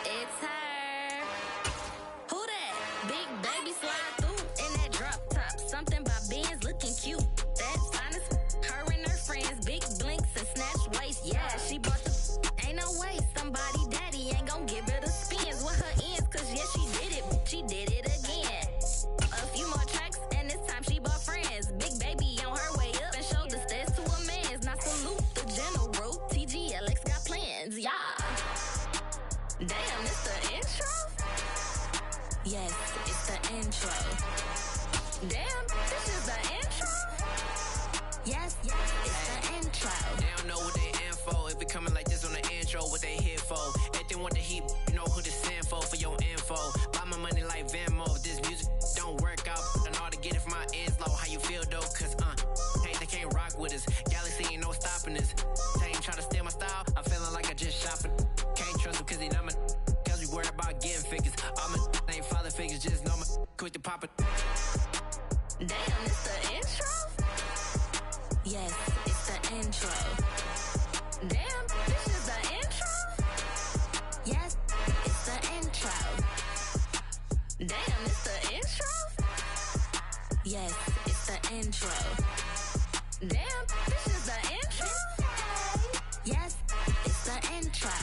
It's her. Who that? Big baby slide through in that drop top. Something by Benz looking cute. That's honest. Her and her friends, big blinks and snatch waist. Yeah, she bought the. Ain't no way. Somebody daddy ain't gon' give her the spins with her ends. Cause yeah, she did it. She did it again. A few more tracks and this time she bought friends. Big baby on her way up and showed the stairs to a man's. Now salute the general. TGLX got plans, yeah. Damn, it's the intro? Yes, it's the intro. Damn, this is the intro? Yes, it's the intro. They don't know what they in for. If it coming like this on the intro, what they here for? If they want the heat, you know who to send for your info. Buy my money like Venmo. If this music don't work out, I know how to get it from my ends low. How you feel though? Cause hey, they can't rock with us. Galaxy ain't no stopping us. They ain't try to steal my style. I'm feeling like I just shopping. Can't trust them cause they not my. Cause we worried about getting figures. All my ain't father figures, just know my quick to pop it. Damn, it's the intro? Yes, it's the intro. Damn, this is the intro? Yes, it's the intro. Damn, it's the intro? Yes, it's the intro. Damn, this is the intro? Yes, it's the intro.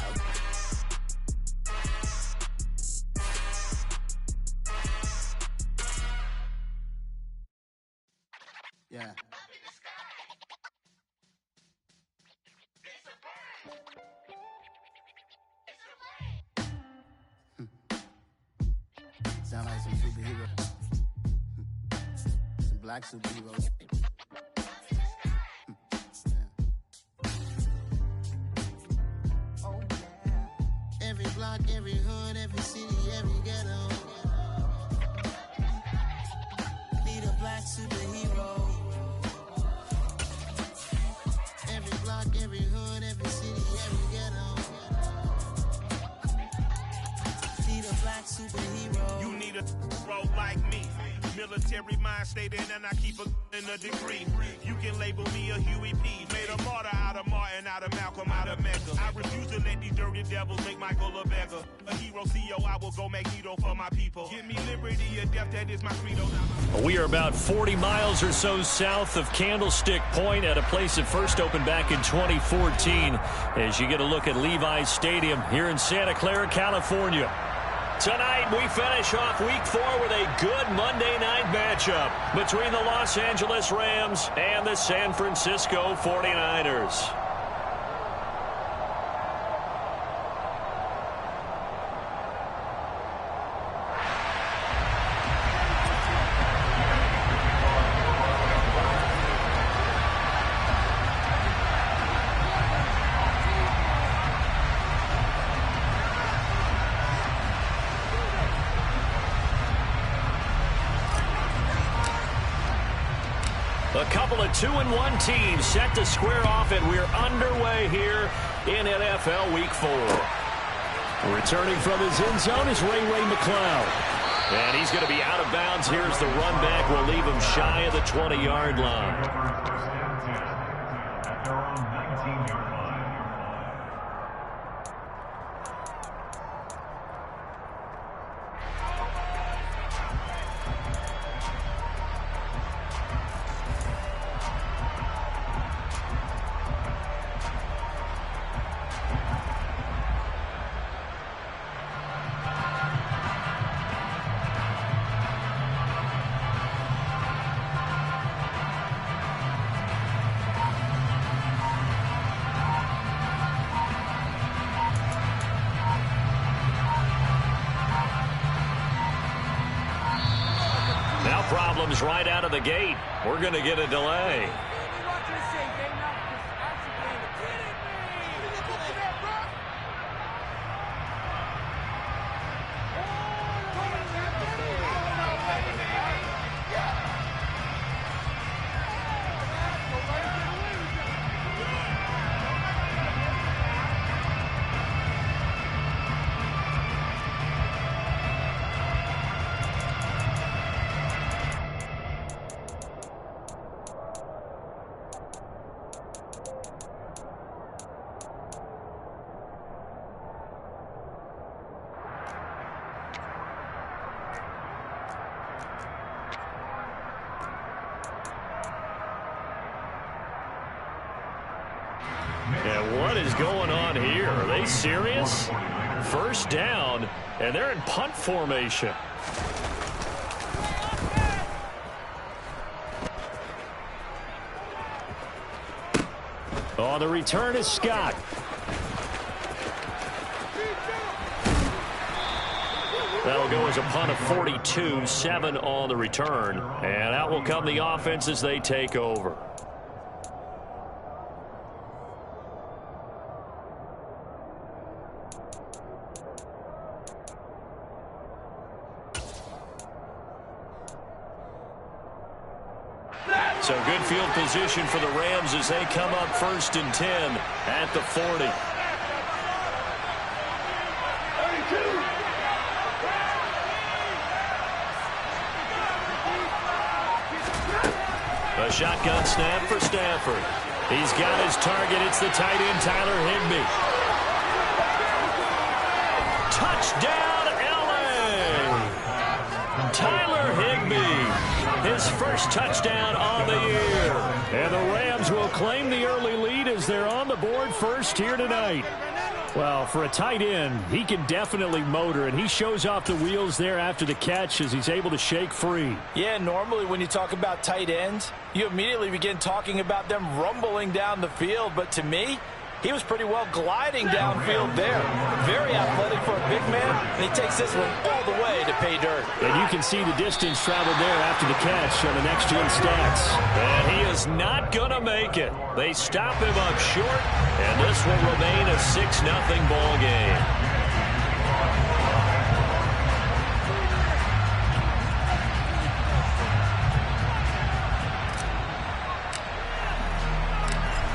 Yeah. Sound like some superheroes. Some black superheroes. Oh, yeah. Every block, every hood, every city, every ghetto. Need a black superhero. Every block, every hood, every city, every ghetto. Need a black superhero. You need a role like me. Military mind state and I keep a degree. You can label me a Huey P. Made a martyr out of Martin, out of Malcolm, out of Mecca. I refuse to let these dirty devils make Michael a beggar. A hero CEO, I will go Magneto for my people. Give me liberty or death, that is my credo. We are about 40 miles or so south of Candlestick Point at a place that first opened back in 2014 as you get a look at Levi's Stadium here in Santa Clara, California. Tonight, we finish off Week 4 with a good Monday night matchup between the Los Angeles Rams and the San Francisco 49ers. A couple of 2-1 teams set to square off, and we're underway here in NFL Week 4. Returning from his end zone is Ray McCloud. And he's going to be out of bounds. Here's the run back. We'll leave him shy of the 20-yard line. problems right out of the gate. We're going to get a delay. And what is going on here? Are they serious? First down, and they're in punt formation. Oh, the return is Scott. That'll go as a punt of 42, 7 on the return. And out will come the offense as they take over. So good field position for the Rams as they come up 1st and 10 at the 40. A shotgun snap for Stafford. He's got his target. It's the tight end, Tyler Higbee. Touchdown, LA! Tyler Higbee, his first touchdown on the year. And the Rams will claim the early lead as they're on the board first here tonight. Well, for a tight end, he can definitely motor, and he shows off the wheels there after the catch as he's able to shake free. Yeah, normally when you talk about tight ends, you immediately begin talking about them rumbling down the field. But to me, he was pretty well gliding downfield there. Very athletic for a big man, and he takes this one all the way to pay dirt. And you can see the distance traveled there after the catch on the next-gen stats. And he is not going to make it. They stop him up short, and this will remain a 6-0 ball game.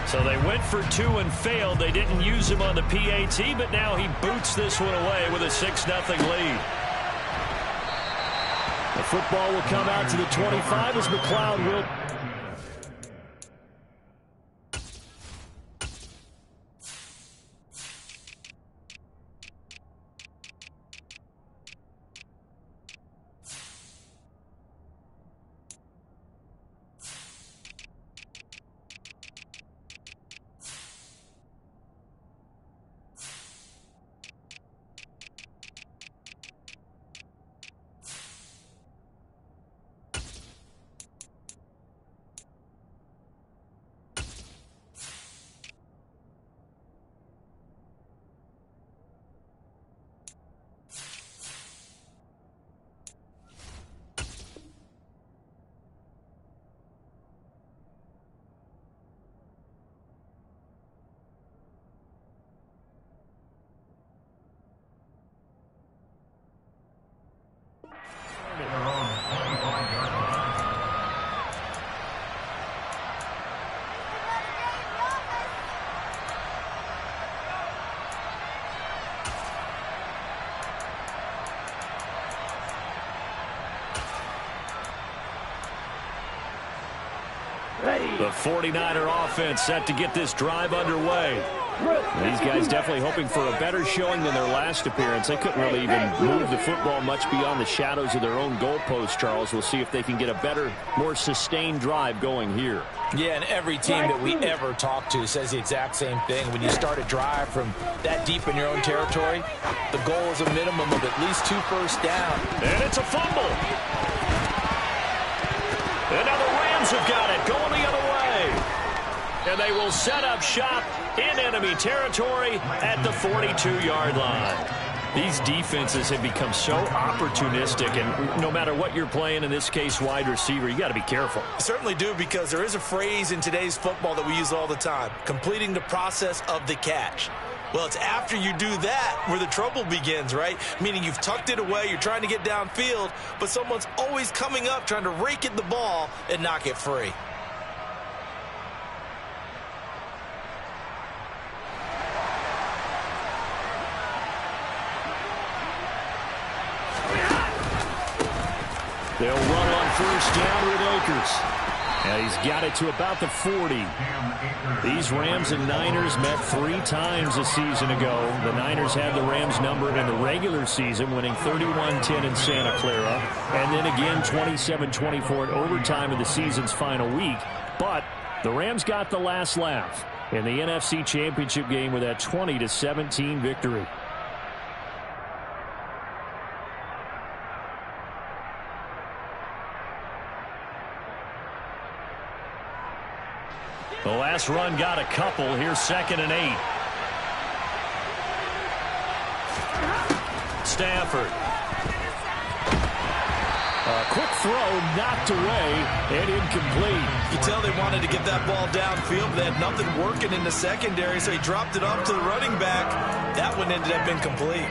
So they went for 2 and failed. They didn't use him on the PAT, but now he boots this one away with a 6-0 lead. The football will come out to the 25 as McLeod will... The 49er offense set to get this drive underway. These guys definitely hoping for a better showing than their last appearance. They couldn't really even move the football much beyond the shadows of their own goalpost, Charles. We'll see if they can get a better, more sustained drive going here. Yeah, and every team that we ever talk to says the exact same thing. When you start a drive from that deep in your own territory, the goal is a minimum of at least 2 first down. And it's a fumble. And now the Rams have got it, going the other way. And they will set up shop in enemy territory at the 42-yard line. These defenses have become so opportunistic, and no matter what you're playing, in this case wide receiver, you got to be careful. You certainly do, because there is a phrase in today's football that we use all the time: completing the process of the catch. Well, it's after you do that where the trouble begins, right? Meaning you've tucked it away, you're trying to get downfield, but someone's always coming up trying to rake at the ball and knock it free. They'll run on first down with Akers. And he's got it to about the 40. These Rams and Niners met 3 times a season ago. The Niners had the Rams numbered in the regular season, winning 31-10 in Santa Clara. And then again 27-24 in overtime of the season's final week. But the Rams got the last laugh in the NFC Championship game with that 20-17 victory. The last run got a couple. Here's 2nd and 8. Stafford. A quick throw knocked away and incomplete. You tell they wanted to get that ball downfield, but they had nothing working in the secondary, so he dropped it off to the running back. That one ended up incomplete.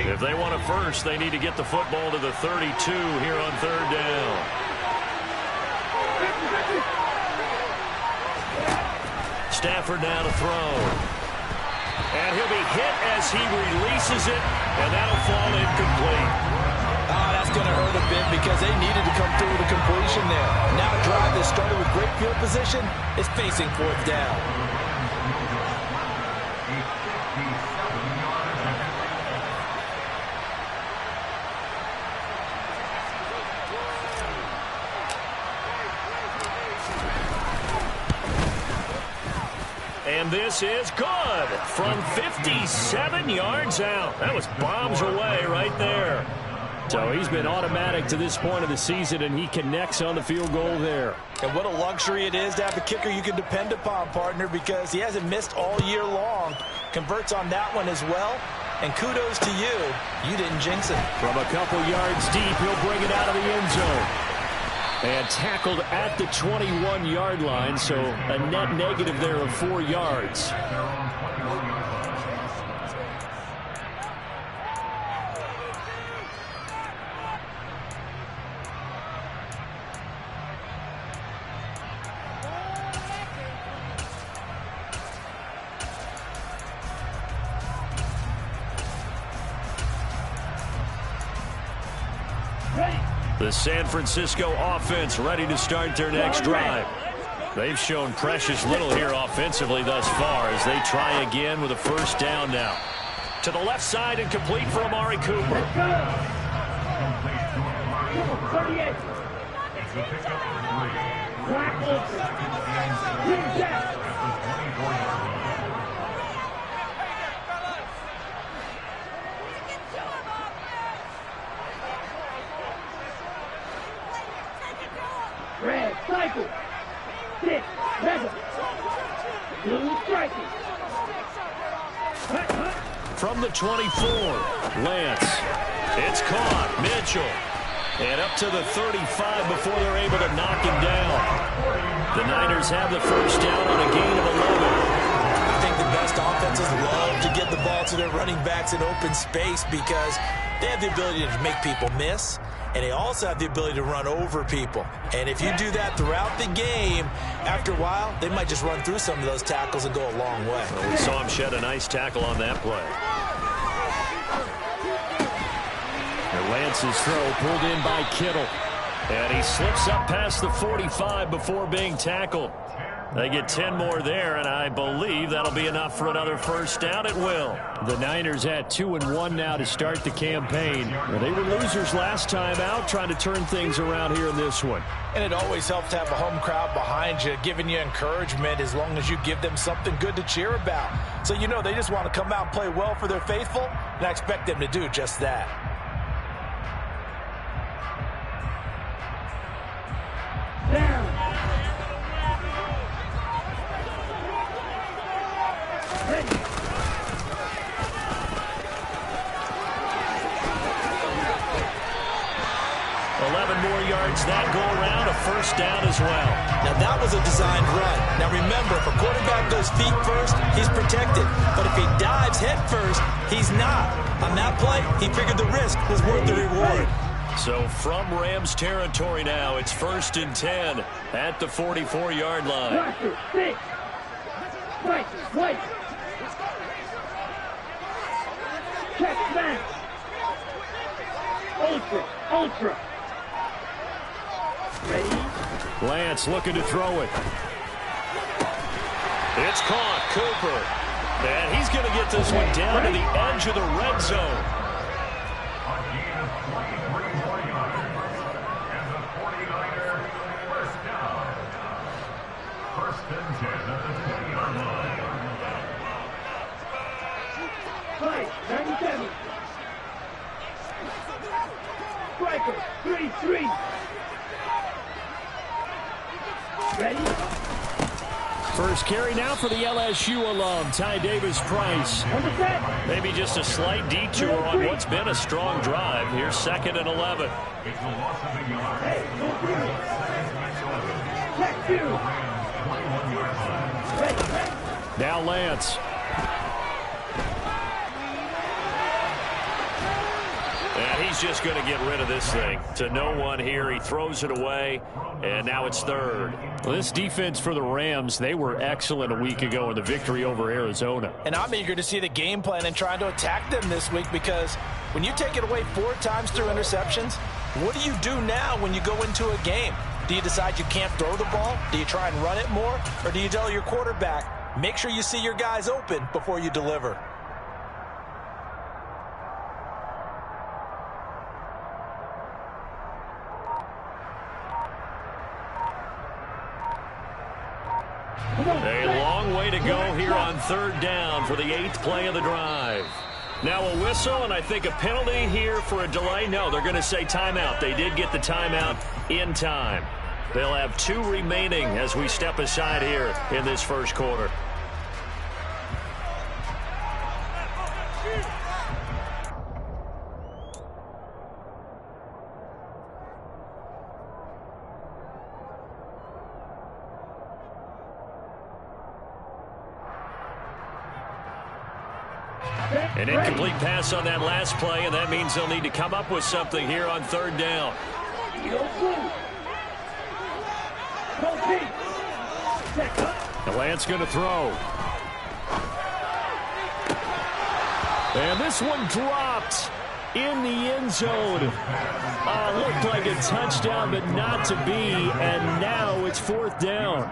If they want a first, they need to get the football to the 32 here on 3rd down. Stafford now to throw. And he'll be hit as he releases it, and that'll fall incomplete. That's going to hurt a bit because they needed to come through with a completion there. Now a drive that started with great field position is facing 4th down. And this is good from 57 yards out. That was bombs away right there. So he's been automatic to this point of the season, and he connects on the field goal there. And what a luxury it is to have a kicker you can depend upon, partner, because he hasn't missed all year long. Converts on that one as well. And kudos to you. You didn't jinx it. From a couple yards deep, he'll bring it out of the end zone. And tackled at the 21-yard line, so a net negative there of 4 yards. The San Francisco offense ready to start their next drive. They've shown precious little here offensively thus far as they try again with a first down now. To the left side and complete for Amari Cooper. Red, cycle. 6, red. Blue, striking. From the 24, Lance. It's caught. Mitchell. And up to the 35 before they're able to knock him down. The Niners have the first down on a gain of 11. I think the best offenses love to get the ball to their running backs in open space because they have the ability to make people miss, and they also have the ability to run over people. And if you do that throughout the game, after a while, they might just run through some of those tackles and go a long way. Well, we saw him shed a nice tackle on that play. Lance's throw pulled in by Kittle. And he slips up past the 45 before being tackled. They get 10 more there, and I believe that'll be enough for another first down. It will. The Niners at 2-1 now to start the campaign. Well, they were losers last time out, trying to turn things around here in this one. And it always helps to have a home crowd behind you, giving you encouragement as long as you give them something good to cheer about. So you know they just want to come out and play well for their faithful, and I expect them to do just that. Down. 11 more yards that go around, a first down as well. Now that was a designed run. Now remember, if a quarterback goes feet first, he's protected. But if he dives head first, he's not. On that play, he figured the risk was worth the reward. So from Rams territory now, it's 1st and 10 at the 44-yard line. Rusher, 6. White. Check back. Ultra. Ready? Lance looking to throw it. It's caught. Cooper. And he's going to get this one down to the edge of the red zone. Fight, 97. Striker, 33. Ready? First carry now for the LSU alum, Ty Davis-Price. Maybe just a slight detour on what's been a strong drive. Here's 2nd and 11. Now Lance. And he's just going to get rid of this thing. To no one here. He throws it away, and now it's 3rd. Well, this defense for the Rams, they were excellent a week ago in the victory over Arizona. And I'm eager to see the game plan and trying to attack them this week, because when you take it away 4 times through interceptions, what do you do now when you go into a game? Do you decide you can't throw the ball? Do you try and run it more? Or do you tell your quarterback, make sure you see your guys open before you deliver? A long way to go here on 3rd down for the 8th play of the drive. Now a whistle, and I think a penalty here for a delay. No, they're going to say timeout. They did get the timeout in time. They'll have 2 remaining as we step aside here in this first quarter. An incomplete pass on that last play, and that means they'll need to come up with something here on 3rd down. And Lance going to throw. And this one dropped in the end zone. Looked like a touchdown, but not to be. And now it's 4th down.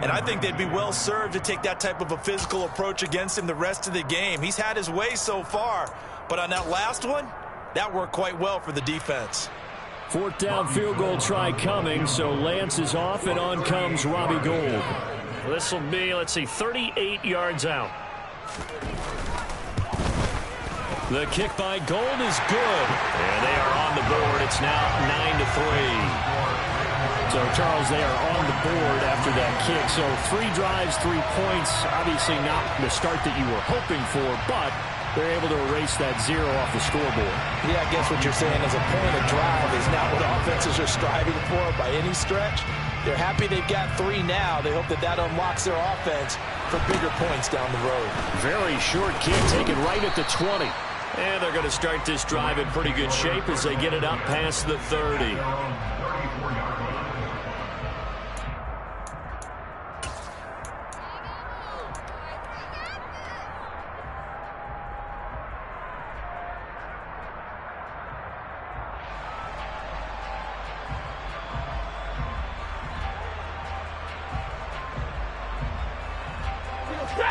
And I think they'd be well served to take that type of a physical approach against him the rest of the game. He's had his way so far, but on that last one, that worked quite well for the defense. 4th down field goal try coming, so Lance is off, and on comes Robbie Gould. This will be, 38 yards out. The kick by Gould is good. And they are on the board. It's now 9-3. So, Charles, they are on the board after that kick. So 3 drives, 3 points. Obviously not the start that you were hoping for, but they're able to erase that 0 off the scoreboard. Yeah, I guess what you're saying is a point of drive is not what offenses are striving for by any stretch. They're happy they've got 3 now. They hope that that unlocks their offense for bigger points down the road. Very short kick taken right at the 20. And they're going to start this drive in pretty good shape as they get it up past the 30.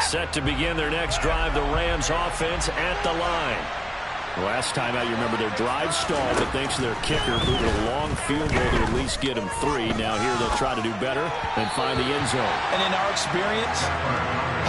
Set to begin their next drive, the Rams offense at the line. Last time out, you remember their drive stalled, but thanks to their kicker, moving a long field goal to at least get them 3. Now here they'll try to do better and find the end zone. And in our experience,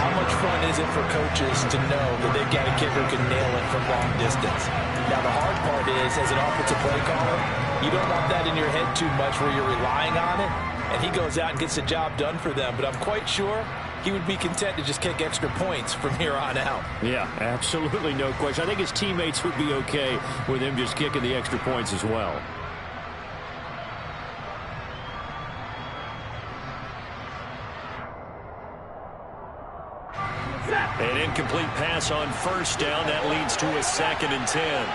how much fun is it for coaches to know that they've got a kicker who can nail it from long distance? Now the hard part is, as an offensive play caller, you don't want that in your head too much where you're relying on it, and he goes out and gets the job done for them. But I'm quite sure he would be content to just kick extra points from here on out. Yeah, absolutely no question. I think his teammates would be okay with him just kicking the extra points as well. An incomplete pass on first down. That leads to a 2nd and 10.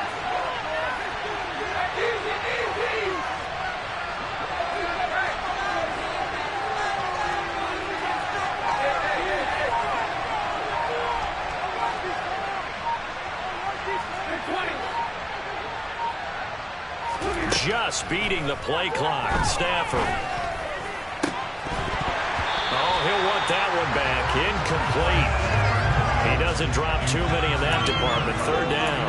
Just beating the play clock. Stafford. Oh, he'll want that one back. Incomplete. He doesn't drop too many in that department. 3rd down.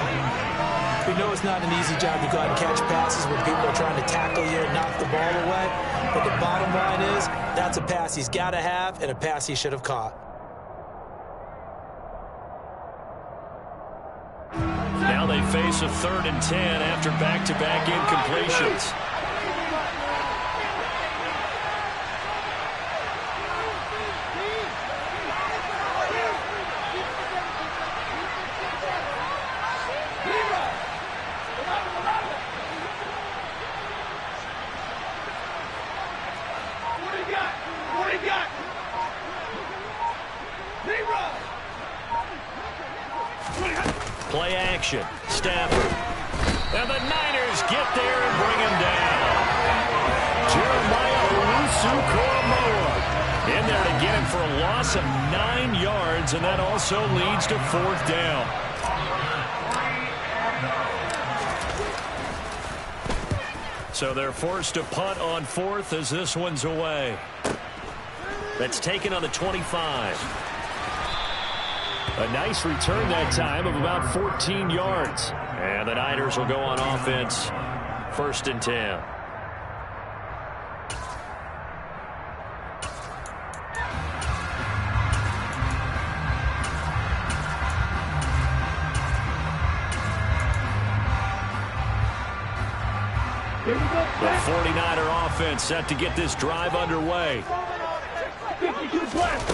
We know it's not an easy job to go out and catch passes when people are trying to tackle you and knock the ball away. But the bottom line is, that's a pass he's got to have and a pass he should have caught. Now they face a 3rd and 10 after back-to-back incompletions. Play action. Stafford. And the Niners get there and bring him down. Jeremiah Owusu-Koramoah in there to get him for a loss of 9 yards, and that also leads to 4th down. So they're forced to punt on 4th as this one's away. That's taken on the 25. A nice return that time of about 14 yards. And the Niners will go on offense. 1st and 10. The 49er offense set to get this drive underway. 52 left.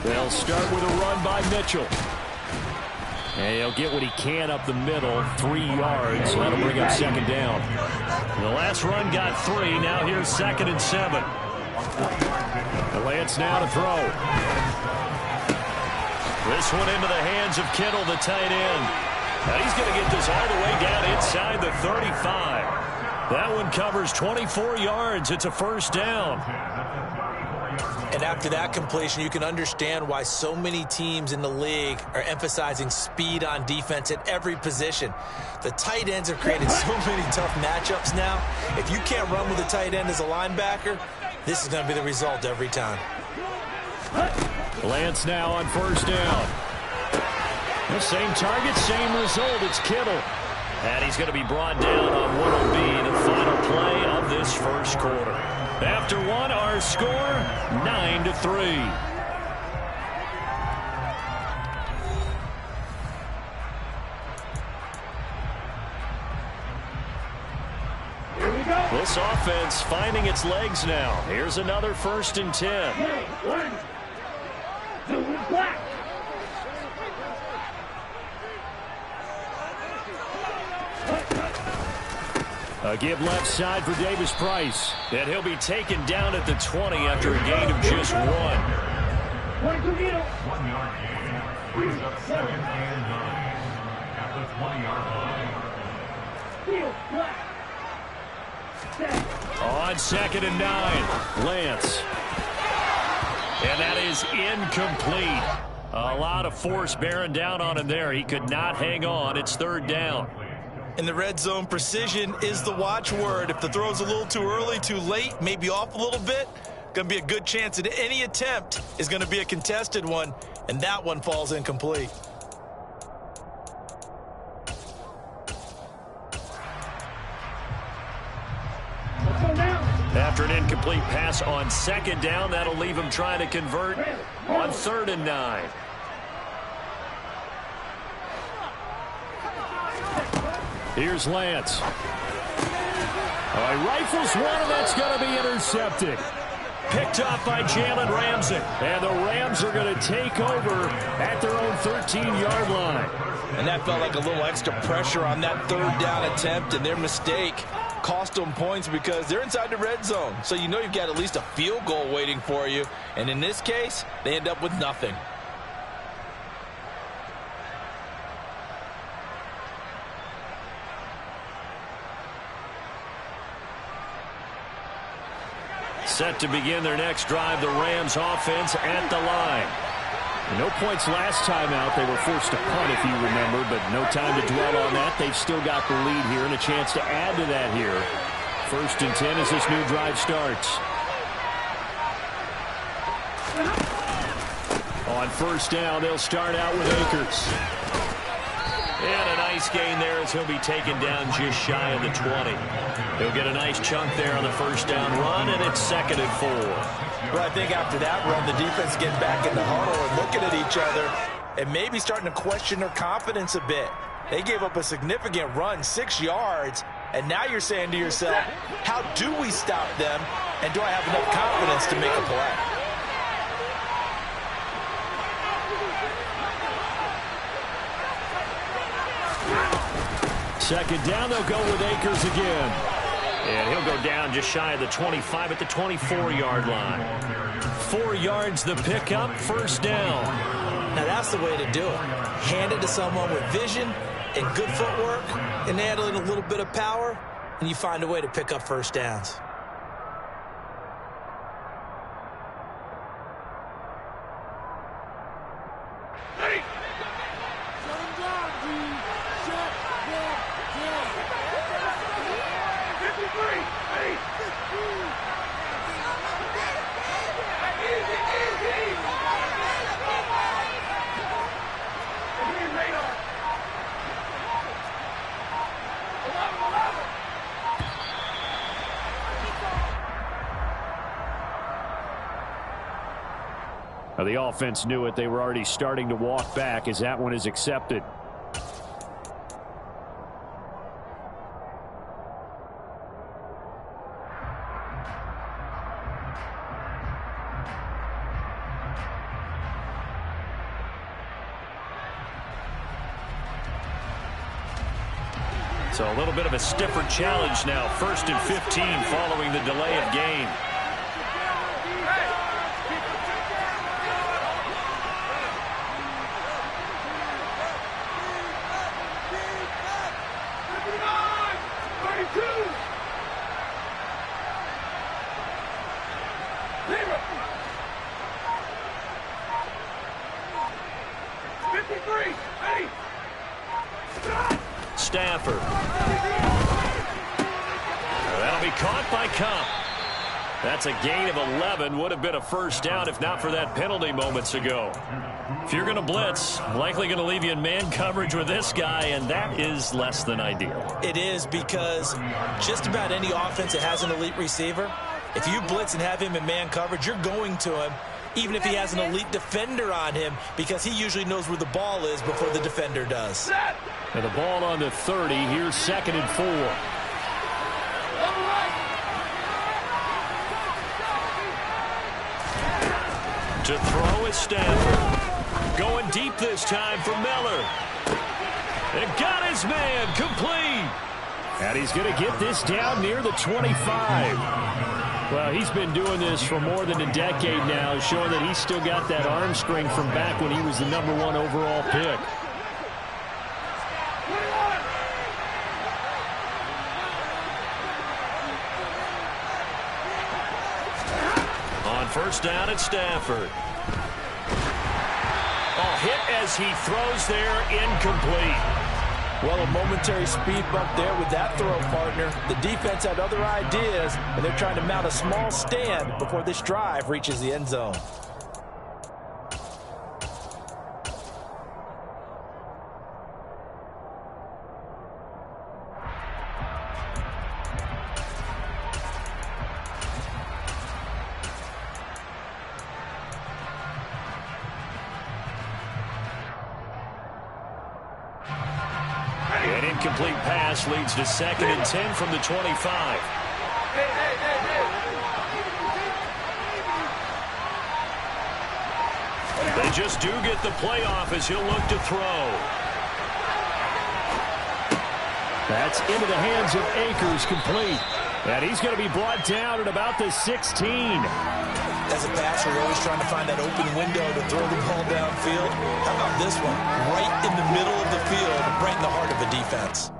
They'll start with a run by Mitchell. And he'll get what he can up the middle, 3 yards. That'll bring up 2nd down. The last run got 3. Now here's 2nd and 7. Lance now to throw. This one into the hands of Kittle, the tight end. Now he's going to get this all the way down inside the 35. That one covers 24 yards. It's a 1st down. And after that completion, you can understand why so many teams in the league are emphasizing speed on defense at every position. The tight ends have created so many tough matchups now. If you can't run with a tight end as a linebacker, this is going to be the result every time. Lance now on 1st down. The same target, same result. It's Kittle. And he's going to be brought down on what will be the final play of this 1st quarter. After one, our score, 9-3. This offense finding its legs now. Here's another 1st and 10. 1, 2, black. A give left side for Davis Price. And he'll be taken down at the 20 after a gain of just 1. 1 yard gain. Brings up 2nd and 9 at the 20-yard line. On 2nd and 9, Lance. And that is incomplete. A lot of force bearing down on him there. He could not hang on. It's 3rd down. In the red zone, precision is the watchword. If the throw's a little too early, too late, maybe off a little bit, going to be a good chance that any attempt is going to be a contested one, and that one falls incomplete. After an incomplete pass on second down, that'll leave him trying to convert on 3rd and 9. Here's Lance. He rifles one, and that's going to be intercepted. Picked off by Jalen Ramsey. And the Rams are going to take over at their own 13-yard line. And that felt like a little extra pressure on that 3rd down attempt, and their mistake cost them points because they're inside the red zone. So you know you've got at least a field goal waiting for you. And in this case, they end up with nothing. Set to begin their next drive, the Rams offense at the line. No points last time out. They were forced to punt, if you remember, but no time to dwell on that. They've still got the lead here and a chance to add to that here. 1st and 10 as this new drive starts. On 1st down, they'll start out with Akers. And a nice gain there as he'll be taken down just shy of the 20. He'll get a nice chunk there on the 1st down run, and it's 2nd and 4. Well, I think after that run, the defense get back in the huddle and looking at each other and maybe starting to question their confidence a bit. They gave up a significant run, 6 yards, and now you're saying to yourself, how do we stop them, and do I have enough confidence to make a play? Second down, they'll go with Akers again. And he'll go down just shy of the 25 at the 24-yard line. 4 yards the pickup, 1st down. Now that's the way to do it. Hand it to someone with vision and good footwork and add in a little bit of power, and you find a way to pick up 1st downs. The offense knew it. They were already starting to walk back as that one is accepted. So a little bit of a stiffer challenge now. 1st and 15 following the delay of game. Stafford. That'll be caught by Kupp. That's a gain of 11. Would have been a 1st down if not for that penalty moments ago. If you're going to blitz, likely going to leave you in man coverage with this guy, and that is less than ideal. It is, because just about any offense that has an elite receiver, if you blitz and have him in man coverage, you're going to him, even if he has an elite defender on him, because he usually knows where the ball is before the defender does. And the ball on the 30. Here's 2nd and 4. To throw is Stafford. Going deep this time for Miller. And got his man complete. And he's going to get this down near the 25. Well, he's been doing this for more than a decade now, showing that he's still got that arm strength from back when he was the #1 overall pick. On 1st down at Stafford. Oh, hit as he throws there, incomplete. Well, a momentary speed bump there with that throw, partner. The defense had other ideas, and they're trying to mount a small stand before this drive reaches the end zone. An incomplete pass leads to 2nd and 10 from the 25. They just do get the playoff as he'll look to throw. That's into the hands of Akers, complete. And he's going to be brought down at about the 16. As a passer, you're always trying to find that open window to throw the ball downfield. How about this one? Right in the middle of the field, right in the heart of the defense.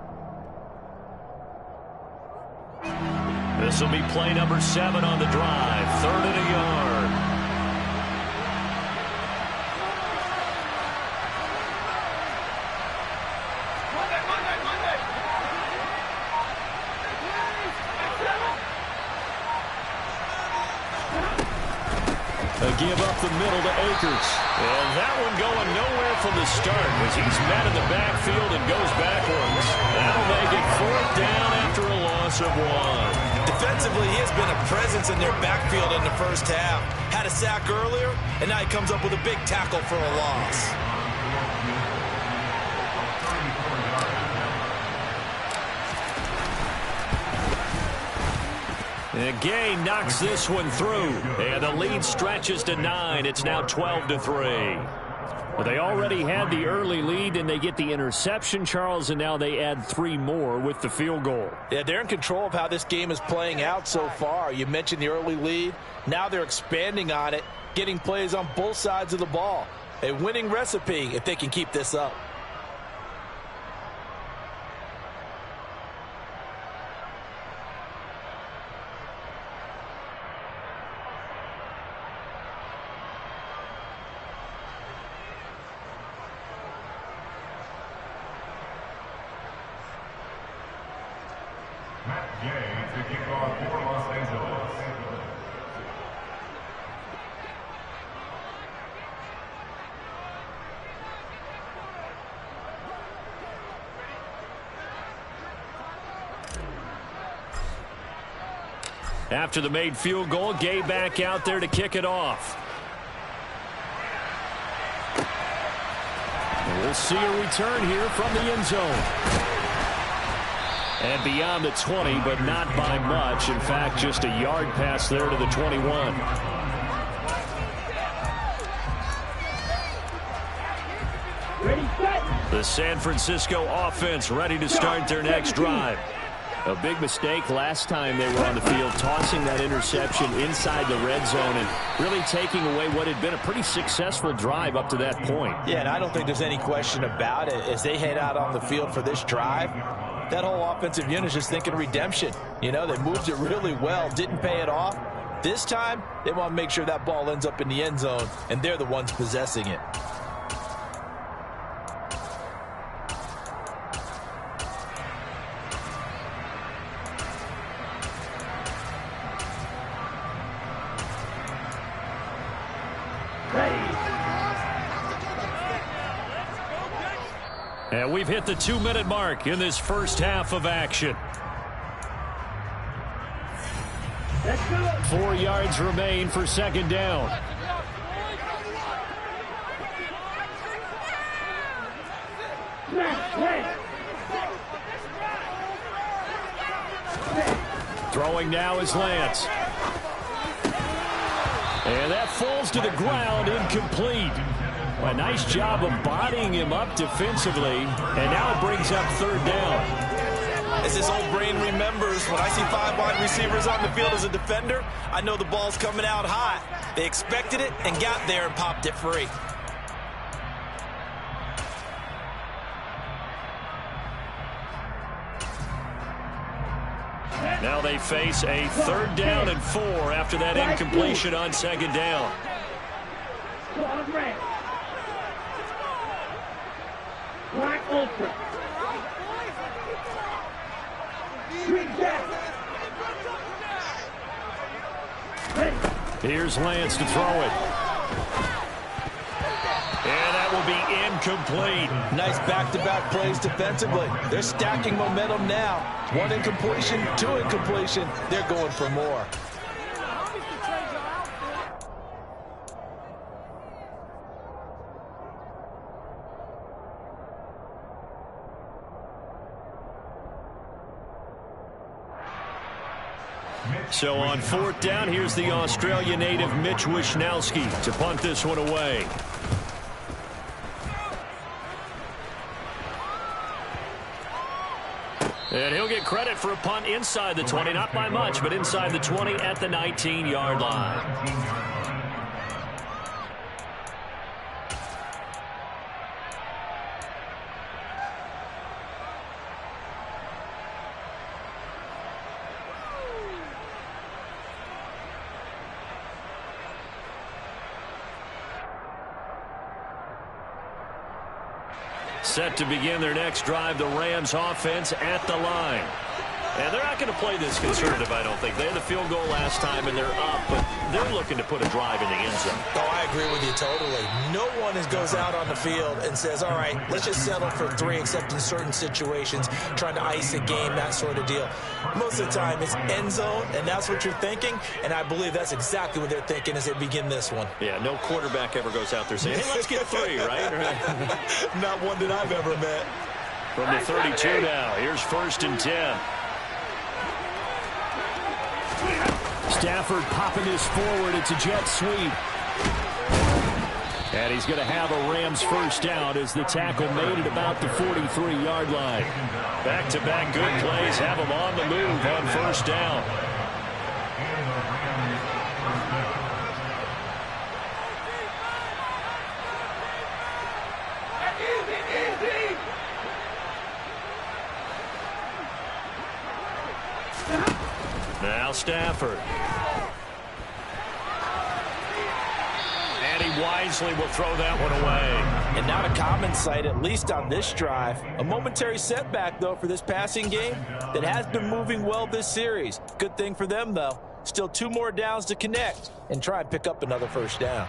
This will be play number 7 on the drive. 3rd and a yard. A give up the middle to Akers. And that one going nowhere from the start as he's met in the backfield and goes backwards. That'll make it 4th down after a loss of 1. Defensively, he has been a presence in their backfield in the first half. Had a sack earlier, and now he comes up with a big tackle for a loss. And Gay knocks this one through. And the lead stretches to 9. It's now 12-3. Well, they already had the early lead, and they get the interception, Charles, and now they add 3 more with the field goal. Yeah, they're in control of how this game is playing out so far. You mentioned the early lead. Now they're expanding on it, getting plays on both sides of the ball. A winning recipe if they can keep this up. Matt Gay to kick off for Los Angeles. After the made field goal, Gay back out there to kick it off. And we'll see a return here from the end zone. And beyond the 20, but not by much. In fact, just a yard pass there to the 21. The San Francisco offense ready to start their next drive. A big mistake last time they were on the field, tossing that interception inside the red zone and really taking away what had been a pretty successful drive up to that point. Yeah, and I don't think there's any question about it. As they head out on the field for this drive, that whole offensive unit is just thinking redemption. You know, they moved it really well, didn't pay it off. This time, they want to make sure that ball ends up in the end zone, and they're the ones possessing it. And we've hit the 2-minute mark in this first half of action. 4 yards remain for 2nd down. Throwing now is Lance. And that falls to the ground, incomplete. A nice job of bodying him up defensively, and now it brings up 3rd down. As his old brain remembers, when I see 5 wide receivers on the field as a defender, I know the ball's coming out hot. They expected it and got there and popped it free. Now they face a 3rd down and 4 after that incompletion on 2nd down. Here's Lance to throw it. And that will be incomplete. Nice back-to-back plays defensively. They're stacking momentum now. 1 incompletion, 2 incompletion. They're going for more. So on 4th down, here's the Australia native Mitch Wishnowsky to punt this one away. And he'll get credit for a punt inside the 20, not by much, but inside the 20 at the 19-yard line. Set to begin their next drive, the Rams offense at the line. And they're not going to play this conservative, I don't think. They had the field goal last time, and they're up, but they're looking to put a drive in the end zone. Oh, I agree with you totally. No one goes out on the field and says, all right, let's just settle for 3, except in certain situations, trying to ice a game, that sort of deal. Most of the time, it's end zone, and that's what you're thinking, and I believe that's exactly what they're thinking as they begin this one. Yeah, no quarterback ever goes out there saying, hey, let's get 3, right? Not one that I've ever met. From the 32 now, here's 1st and 10. Stafford popping this forward. It's a jet sweep. And he's going to have a Rams first down as the tackle made at about the 43-yard line. Back-to-back good plays have him on the move on 1st down. Now Stafford. And he wisely will throw that one away. And not a common sight, at least on this drive. A momentary setback, though, for this passing game that has been moving well this series. Good thing for them, though. Still 2 more downs to connect and try and pick up another first down.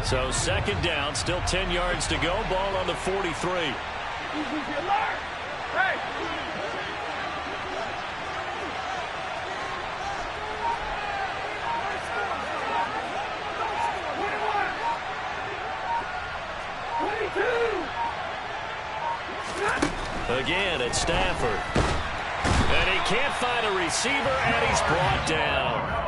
So 2nd down, still 10 yards to go. Ball on the 43. Again, it's Stafford. And he can't find a receiver, and he's brought down.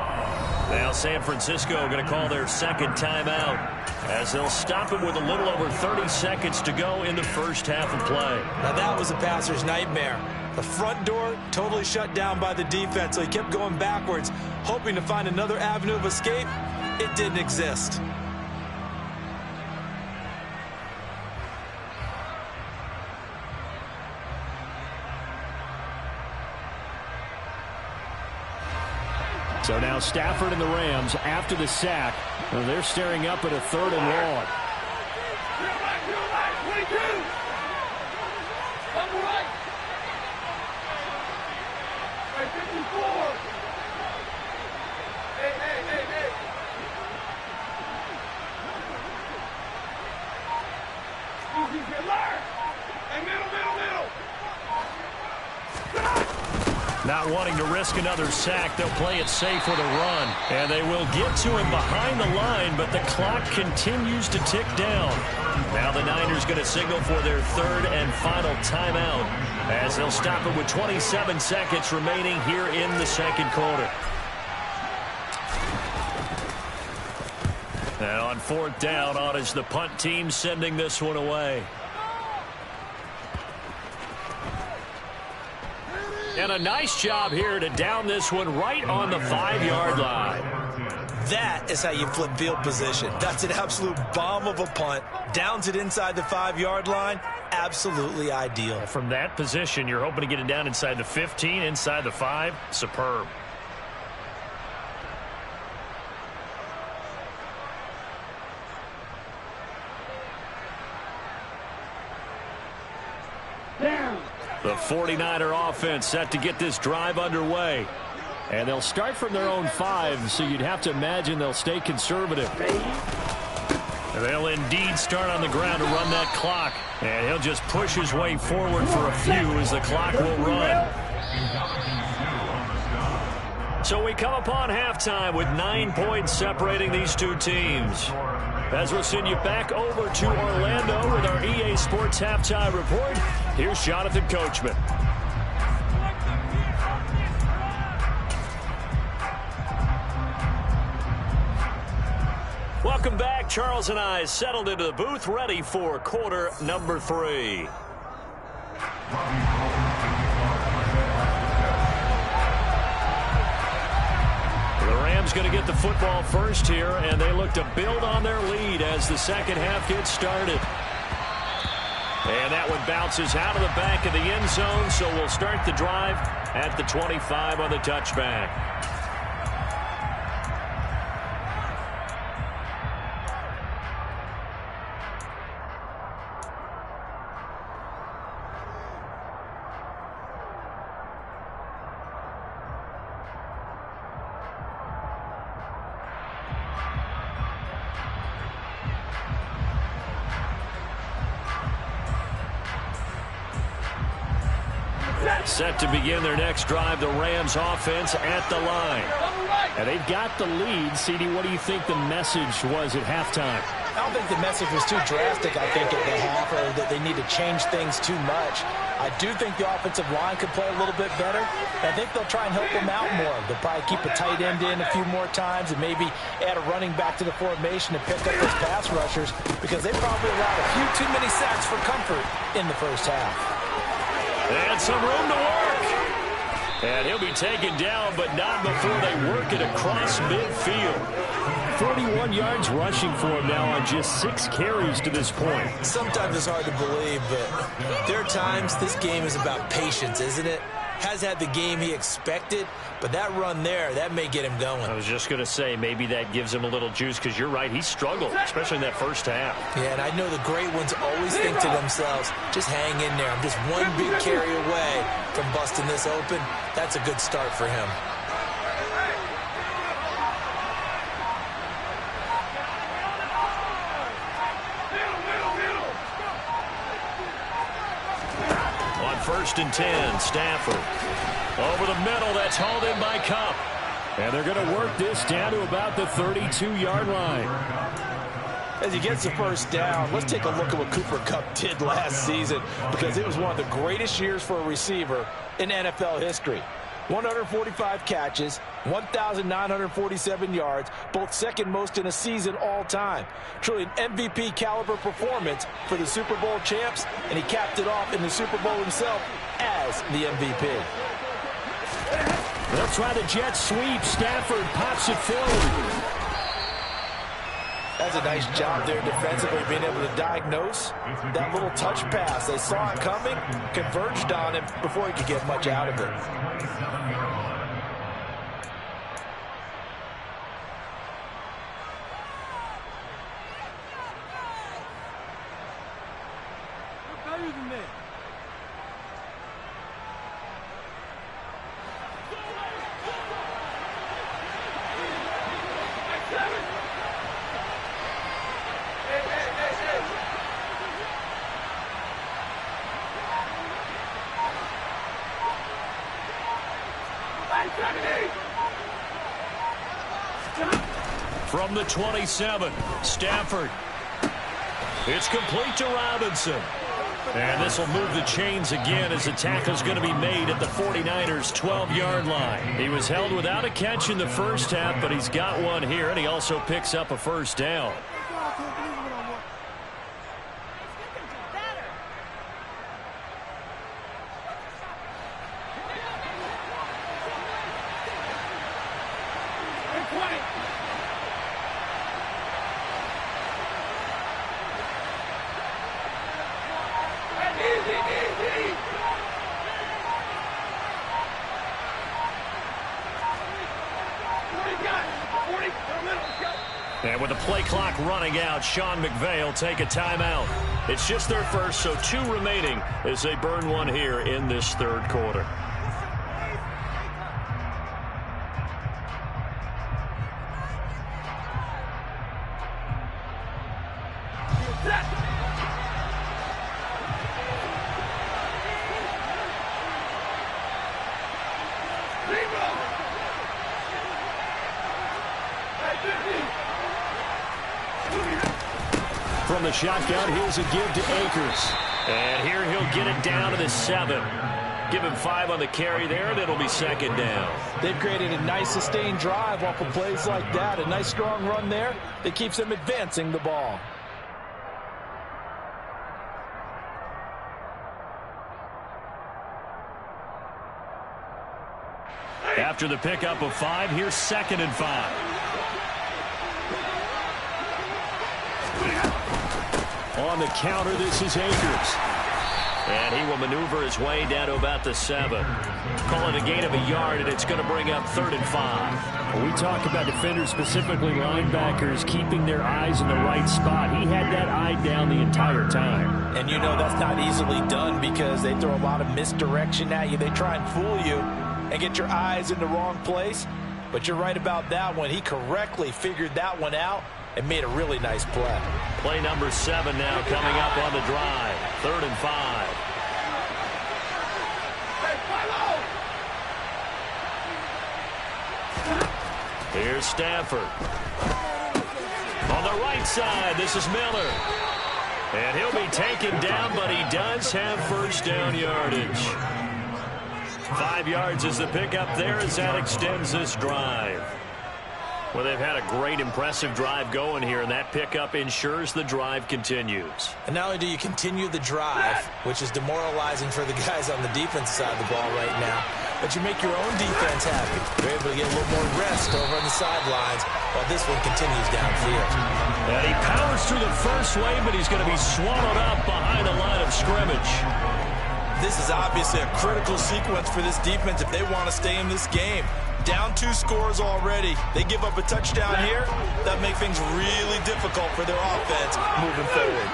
Now San Francisco going to call their 2nd timeout as they'll stop him with a little over 30 seconds to go in the first half of play. Now that was a passer's nightmare. The front door totally shut down by the defense, so he kept going backwards, hoping to find another avenue of escape. It didn't exist. So now Stafford and the Rams, after the sack, they're staring up at a 3rd and long. Not wanting to risk another sack, they'll play it safe with a run. And they will get to him behind the line, but the clock continues to tick down. Now the Niners going to signal for their 3rd and final timeout as they'll stop it with 27 seconds remaining here in the 2nd quarter. And on 4th down, on is the punt team sending this one away. And a nice job here to down this one right on the 5-yard line. That is how you flip field position. That's an absolute bomb of a punt. Downs it inside the 5-yard line. Absolutely ideal. From that position, you're hoping to get it down inside the 15, inside the 5. Superb. 49er offense set to get this drive underway. And they'll start from their own 5, so you'd have to imagine they'll stay conservative. They'll indeed start on the ground to run that clock. And he'll just push his way forward for a few as the clock will run. So we come upon halftime with 9 points separating these two teams. As we'll send you back over to Orlando with our EA Sports Halftime Report, here's Jonathan Coachman. Welcome back. Charles and I settled into the booth, ready for quarter number 3. The Rams going to get the football first here, and they look to build on their lead as the second half gets started. And that one bounces out of the back of the end zone, so we'll start the drive at the 25 on the touchback. Set to begin their next drive, the Rams offense at the line. And they've got the lead. CD, what do you think the message was at halftime? I don't think the message was too drastic, I think, at the half, or that they need to change things too much. I do think the offensive line could play a little bit better. I think they'll try and help them out more. They'll probably keep a tight end in a few more times and maybe add a running back to the formation to pick up those pass rushers, because they probably allowed a few too many sacks for comfort in the first half. And some room to work. And he'll be taken down, but not before they work it across midfield. 41 yards rushing for him now on just 6 carries to this point. Sometimes it's hard to believe, but there are times this game is about patience, isn't it? Has had the game he expected, but that run there, that may get him going. I was just going to say, maybe that gives him a little juice, because you're right, he struggled, especially in that first half. Yeah, and I know the great ones always think to themselves, just hang in there. I'm just one big carry away from busting this open. That's a good start for him. First and 10, Stafford. Over the middle, that's hauled in by Kupp. And they're going to work this down to about the 32-yard line. As he gets the first down, let's take a look at what Cooper Kupp did last season, because it was one of the greatest years for a receiver in NFL history. 145 catches, 1,947 yards, both second most in a season all time. Truly an MVP caliber performance for the Super Bowl champs, and he capped it off in the Super Bowl himself as the MVP. They'll try the jet sweep. Stafford pops it forward. That's a nice job there defensively, being able to diagnose that little touch pass. They saw it coming, converged on him before he could get much out of it. You're better than that. From the 27, Stafford. It's complete to Robinson. And this will move the chains again as the tackle's going to be made at the 49ers' 12-yard line. He was held without a catch in the first half, but he's got one here, and he also picks up a first down. And with the play clock running out, Sean McVay will take a timeout. It's just their first, so 2 remaining as they burn one here in this third quarter. From the shotgun, here's a give to Akers. And here he'll get it down to the 7. Give him 5 on the carry there, and it'll be second down. They've created a nice sustained drive off of plays like that. A nice strong run there that keeps them advancing the ball. After the pickup of 5, here's 2nd and 5. On the counter, this is Akers. And he will maneuver his way down to about the 7. Call it a gain of a yard, and it's going to bring up 3rd and 5. When we talk about defenders, specifically linebackers, keeping their eyes in the right spot. He had that eye down the entire time. And you know that's not easily done because they throw a lot of misdirection at you. They try and fool you and get your eyes in the wrong place. But you're right about that one. He correctly figured that one out and made a really nice play. Play number 7 now coming up on the drive. 3rd and 5. Here's Stafford. On the right side, this is Miller. And he'll be taken down, but he does have first down yardage. 5 yards is the pickup there as that extends this drive. Well, they've had a great, impressive drive going here, and that pickup ensures the drive continues. And not only do you continue the drive, which is demoralizing for the guys on the defense side of the ball right now, but you make your own defense happy. You're able to get a little more rest over on the sidelines while this one continues downfield. And he powers through the first wave, but he's going to be swallowed up behind the line of scrimmage. This is obviously a critical sequence for this defense if they want to stay in this game. Down 2 scores already. They give up a touchdown here. That makes things really difficult for their offense moving forward.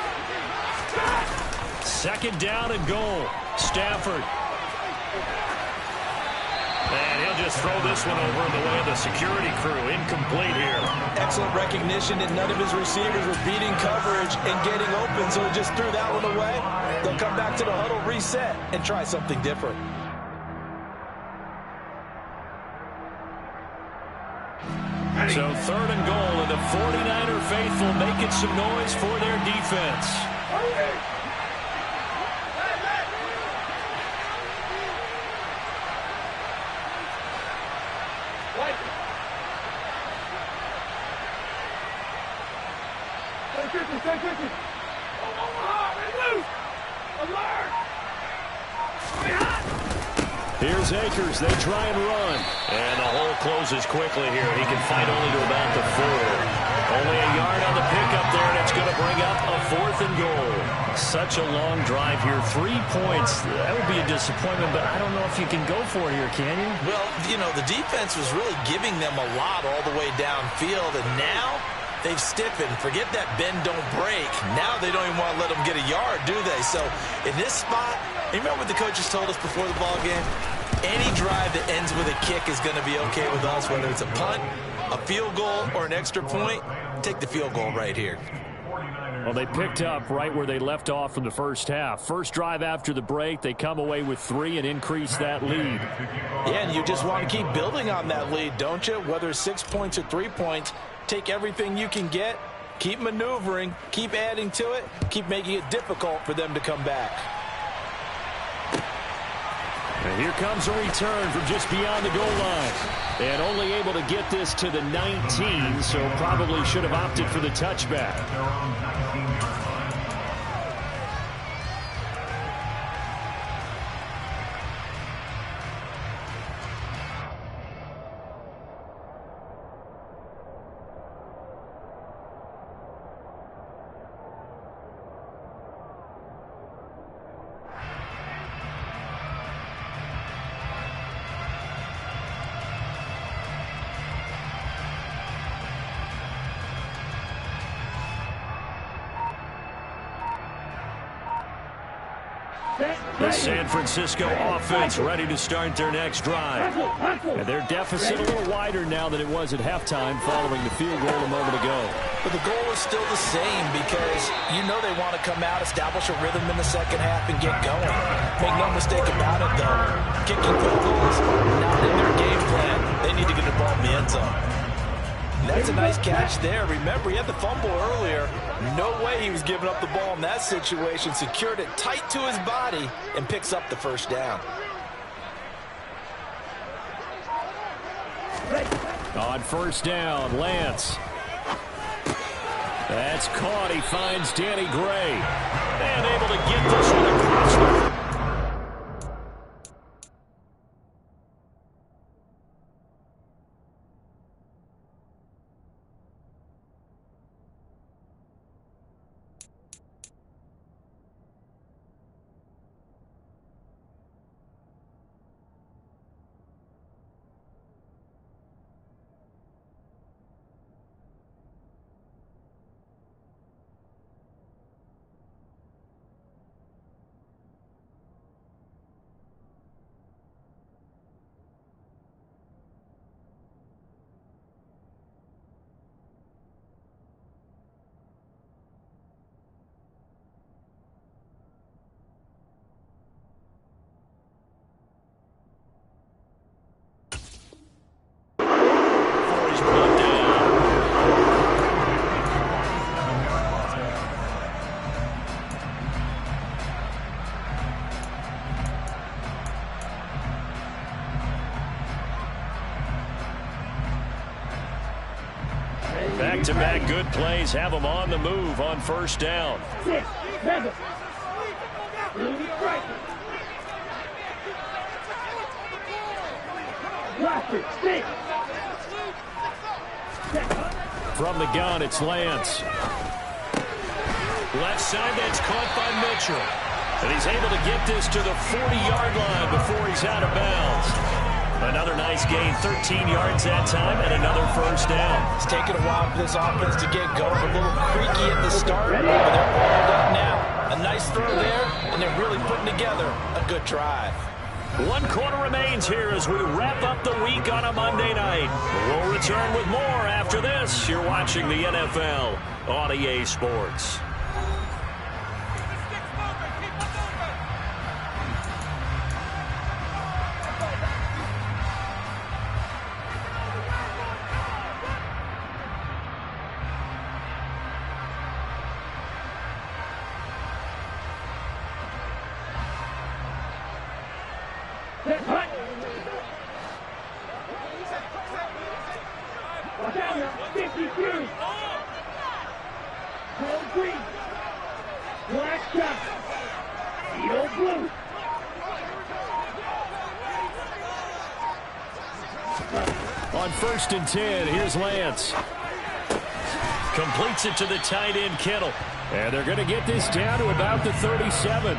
2nd down and goal. Stafford. And he'll just throw this one over in the way of the security crew. Incomplete here. Excellent recognition that none of his receivers were beating coverage and getting open, so he just threw that one away. They'll come back to the huddle, reset, and try something different. So 3rd and goal, and the 49er faithful making some noise for their defense. Here's Akers. They try and run. And the hole closes quickly here. He can fight only to about the 4. Only a yard on the pickup there, and it's going to bring up a 4th and goal. Such a long drive here. 3 points. That would be a disappointment, but I don't know if you can go for it here, can you? Well, you know, the defense was really giving them a lot all the way downfield, and now they've stiffened. Forget that bend, don't break. Now they don't even want to let them get a yard, do they? So in this spot, you remember what the coaches told us before the ball game? Any drive that ends with a kick is going to be okay with us, whether it's a punt, a field goal, or an extra point. Take the field goal right here. Well, they picked up right where they left off from the first half. First drive after the break, they come away with 3 and increase that lead. Yeah, and you just want to keep building on that lead, don't you? Whether it's 6 points or 3 points, take everything you can get, keep maneuvering, keep adding to it, keep making it difficult for them to come back. And here comes a return from just beyond the goal line. And only able to get this to the 19, so probably should have opted for the touchback. The San Francisco offense ready to start their next drive. And their deficit a little wider now than it was at halftime following the field goal a moment ago. But the goal is still the same because you know they want to come out, establish a rhythm in the second half, and get going. Make no mistake about it, though. Kicking field goals, not in their game plan. They need to get the ball in the end zone. And that's a nice catch there. Remember, he had the fumble earlier. No way he was giving up the ball in that situation. Secured it tight to his body and picks up the first down. On first down, Lance. That's caught. He finds Danny Gray. And able to get this one across the... Back-to-back good plays have them on the move on first down. 6, 7. From the gun, it's Lance. Left side, that's caught by Mitchell. And he's able to get this to the 40-yard line before he's out of bounds. Another nice gain, 13 yards that time, and another first down. It's taken a while for this offense to get going. A little creaky at the start, but they're balled up now. A nice throw there, and they're really putting together a good drive. 1 quarter remains here as we wrap up the week on a Monday night. We'll return with more after this. You're watching the NFL on EA Sports. On 1st and 10, here's Lance. Completes it to the tight end, Kittle. And they're going to get this down to about the 37.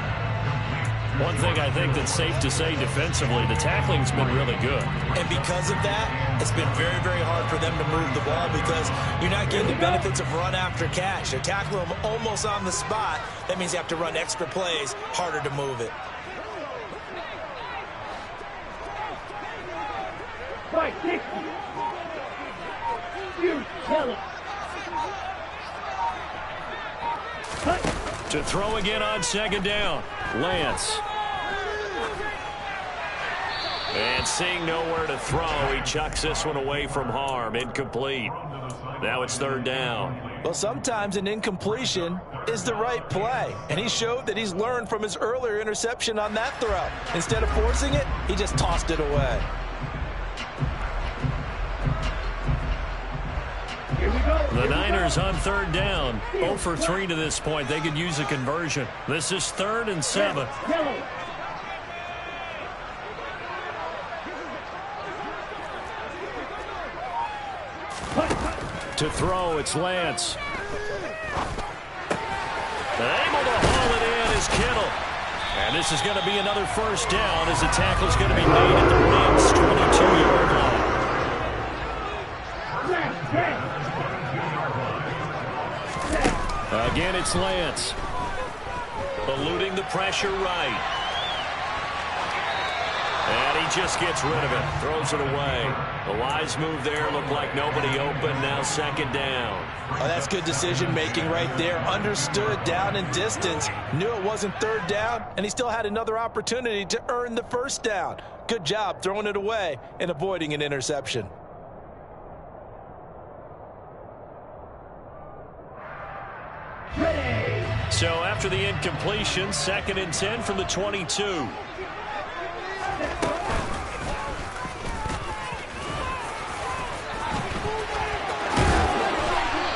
One thing I think that's safe to say defensively, the tackling's been really good. And because of that, it's been very, very hard for them to move the ball because you're not getting the benefits of run after catch. They're tackling them almost on the spot. That means you have to run extra plays, harder to move it. Fight 60. You tell it. To throw again on 2nd down. Lance. And seeing nowhere to throw, he chucks this one away from harm. Incomplete. Now it's 3rd down. Well, sometimes an incompletion is the right play. And he showed that he's learned from his earlier interception on that throw. Instead of forcing it, he just tossed it away. The Niners on 3rd down. 0 for 3 to this point. They could use a conversion. This is 3rd and 7. To throw, it's Lance. Able to haul it in is Kittle. And this is going to be another first down as the tackle's going to be made at the Rams' 22-yard line. Again, it's Lance. eluding the pressure right. And he just gets rid of it, throws it away. The wise move there, looked like nobody open, now second down. Oh, that's good decision-making right there. Understood down and distance, knew it wasn't third down, and he still had another opportunity to earn the first down. Good job throwing it away and avoiding an interception. So after the incompletion, 2nd and 10 from the 22.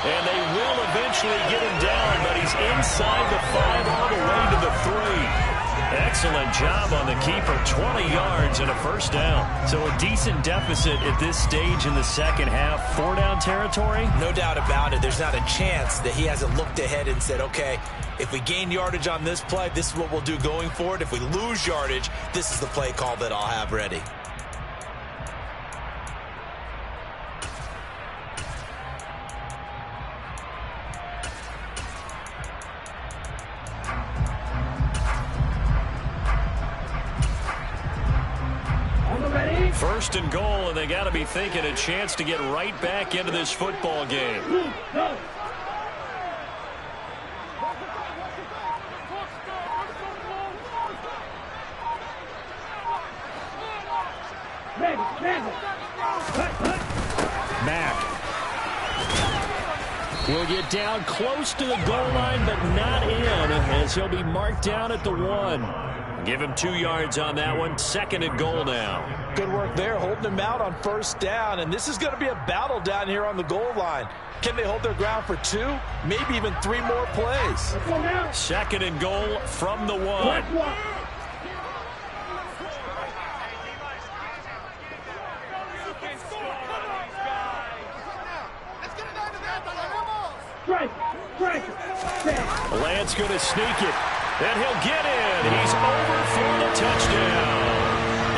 And they will eventually get him down, but he's inside the 5 all the way to the 3. Excellent job on the keeper, 20 yards and a first down. So a decent deficit at this stage in the second half. 4-down territory? No doubt about it. There's not a chance that he hasn't looked ahead and said, okay, if we gain yardage on this play, this is what we'll do going forward. If we lose yardage, this is the play call that I'll have ready. First and goal, and they got to be thinking a chance to get right back into this football game. Mack will get down close to the goal line, but not in, as he'll be marked down at the 1. Give him 2 yards on that one. 2nd and goal now. Good work there, holding him out on first down. And this is going to be a battle down here on the goal line. Can they hold their ground for 2, maybe even 3 more plays? 2nd and goal from the 1. Lance going to sneak it. And he'll get in. He's over for the touchdown.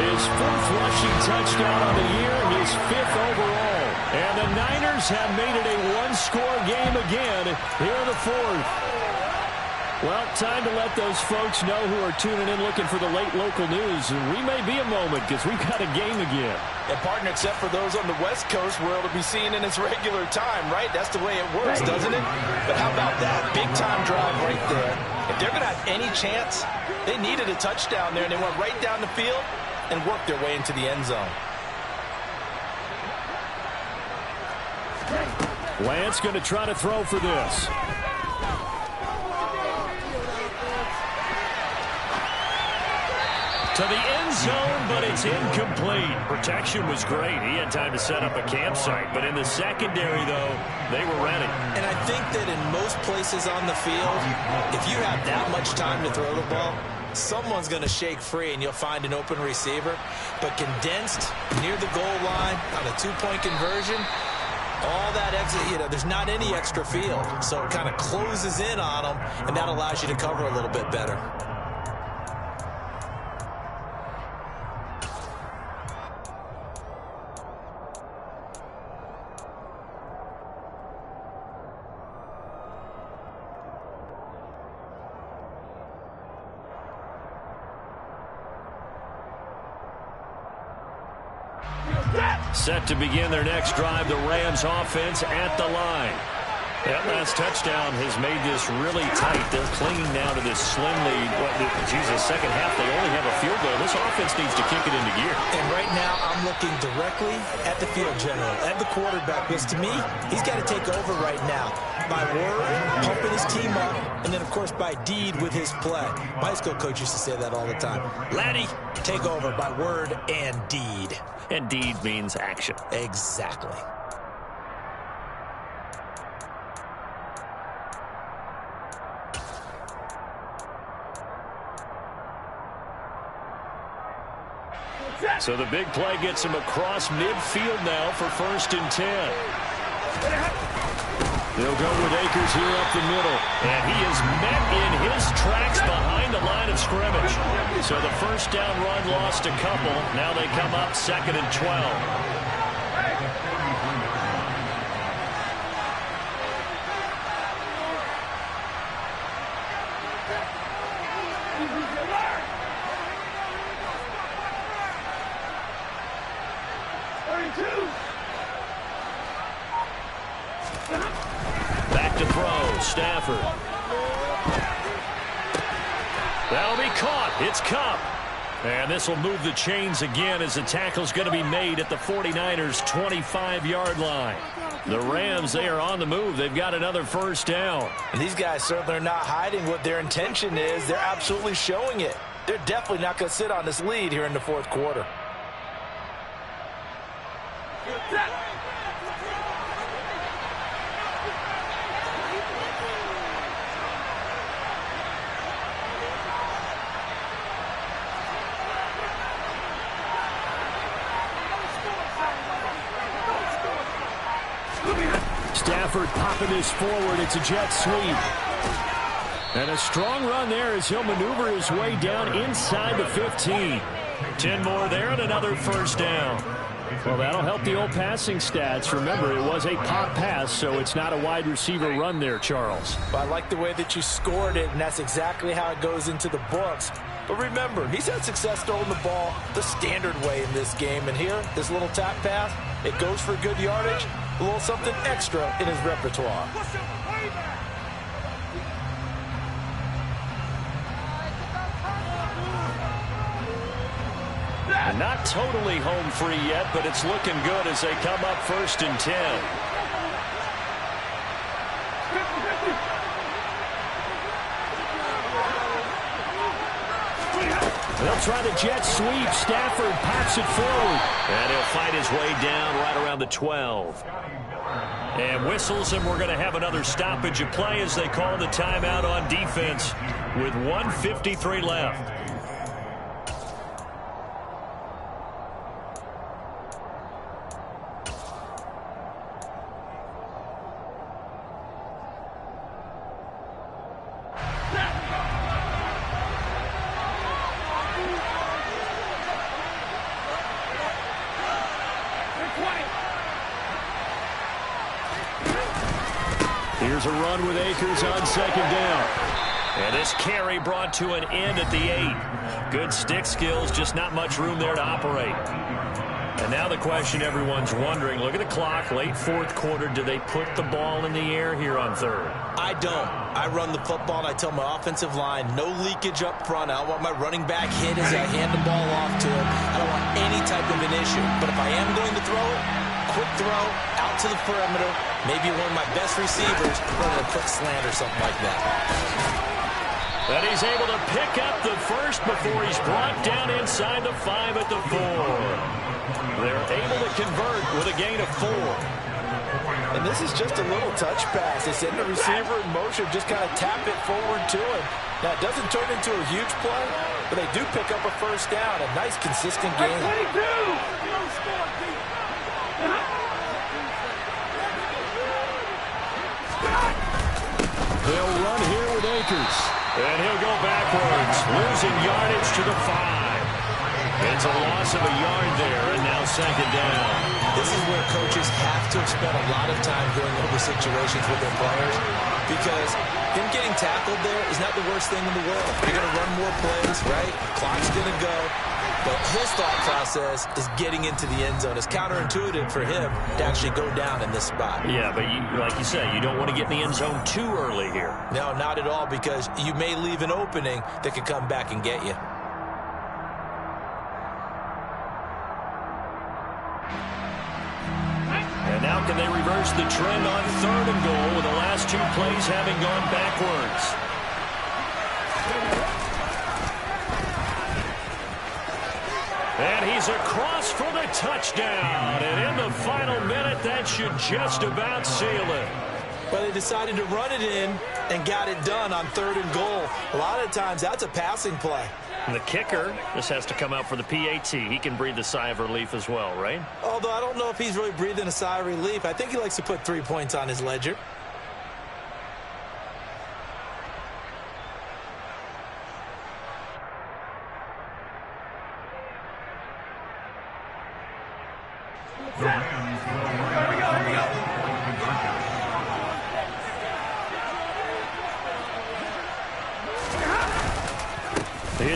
His 4th rushing touchdown on the year, his 5th overall. And the Niners have made it a 1-score game again here in the 4th. Well, time to let those folks know who are tuning in looking for the late local news. And we may be a moment because we've got a game again. And partner, except for those on the West Coast, where it'll be seen in its regular time, right? That's the way it works, doesn't it? But how about that? Big-time drive right there. If they're going to have any chance, they needed a touchdown there, and they went right down the field and worked their way into the end zone. Lance going to try to throw for this. To the end zone, but it's incomplete. Protection was great. He had time to set up a campsite. But in the secondary, though, they were ready. And I think that in most places on the field, if you have that much time to throw the ball, someone's going to shake free and you'll find an open receiver. But condensed near the goal line on a 2-point conversion, all that exit, there's not any extra field. So it kind of closes in on them, and that allows you to cover a little bit better. Set to begin their next drive, the Rams offense at the line. That last touchdown has made this really tight. They're clinging now to this slim lead. Second half, they only have a field goal. This offense needs to kick it into gear. And right now, I'm looking directly at the field general, at the quarterback, because to me, he's got to take over right now. By word, pumping his team up, and then, of course, by deed with his play. My high school coach used to say that all the time. Laddie, take over by word and deed. And deed means action. Exactly. So the big play gets him across midfield now for 1st and 10. They'll go with Akers here up the middle. And he is met in his tracks behind the line of scrimmage. So the first down run lost a couple. Now they come up 2nd and 12. Back to throw, Stafford. That'll be caught. It's Kupp. And this will move the chains again as the tackle's going to be made at the 49ers' 25-yard line. The Rams, they are on the move. They've got another first down. And these guys certainly are not hiding what their intention is. They're absolutely showing it. They're definitely not going to sit on this lead here in the fourth quarter. Stafford popping this forward. It's a jet sweep. And a strong run there as he'll maneuver his way down inside the 15. 10 more there and another first down. Well, that'll help the old passing stats. Remember, it was a pop pass, so it's not a wide receiver run there, Charles. Well, I like the way that you scored it, and that's exactly how it goes into the books. But remember, he's had success throwing the ball the standard way in this game. And here, this little tap pass, it goes for good yardage, a little something extra in his repertoire. And not totally home free yet, but it's looking good as they come up 1st and 10. They'll try the jet sweep. Stafford pops it forward. And he'll fight his way down right around the 12. And whistles, and we're going to have another stoppage of play as they call the timeout on defense with 1:53 left. Here's a run with Akers on 2nd down. And this carry brought to an end at the 8. Good stick skills, just not much room there to operate. And now the question everyone's wondering, look at the clock, late 4th quarter, do they put the ball in the air here on 3rd? I don't. I run the football, and I tell my offensive line, no leakage up front. I don't want my running back hit as I hand the ball off to him. I don't want any type of an issue. But if I am going to throw it, quick throw, out to the perimeter, maybe one of my best receivers running a quick slant or something like that. But he's able to pick up the first before he's brought down inside the 5 at the 4. They're able to convert with a gain of 4. And this is just a little touch pass. They send the receiver in motion, just kind of tap it forward to him. Now, it doesn't turn into a huge play, but they do pick up a first down. A nice, consistent gain. They'll run here with Akers. And he'll go backwards, losing yardage to the 5. It's a loss of a yard there, and now 2nd down. This is where coaches have to spend a lot of time going over situations with their players, because him getting tackled there is not the worst thing in the world. You're going to run more plays, right? Clock's going to go. But his thought process is getting into the end zone. It's counterintuitive for him to actually go down in this spot. Yeah, but like you said, you don't want to get in the end zone too early here. No, not at all, because you may leave an opening that could come back and get you. And now can they reverse the trend on 3rd and goal with the last 2 plays having gone backwards? And he's across for the touchdown. And in the final minute, that should just about seal it. But they decided to run it in and got it done on 3rd and goal. A lot of times, that's a passing play. And the kicker just has to come out for the PAT. He can breathe a sigh of relief as well, right? Although I don't know if he's really breathing a sigh of relief. I think he likes to put 3 points on his ledger.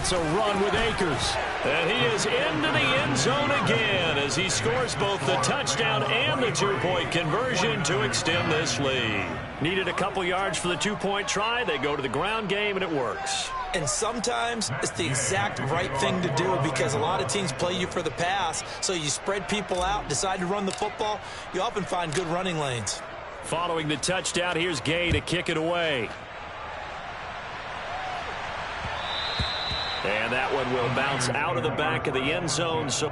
gets a run with Akers. And he is into the end zone again as he scores both the touchdown and the two-point conversion to extend this lead. Needed a couple yards for the two-point try. They go to the ground game, and it works. And sometimes it's the exact right thing to do because a lot of teams play you for the pass, so you spread people out, decide to run the football. You often find good running lanes. Following the touchdown, here's Gay to kick it away. And that one will bounce out of the back of the end zone. So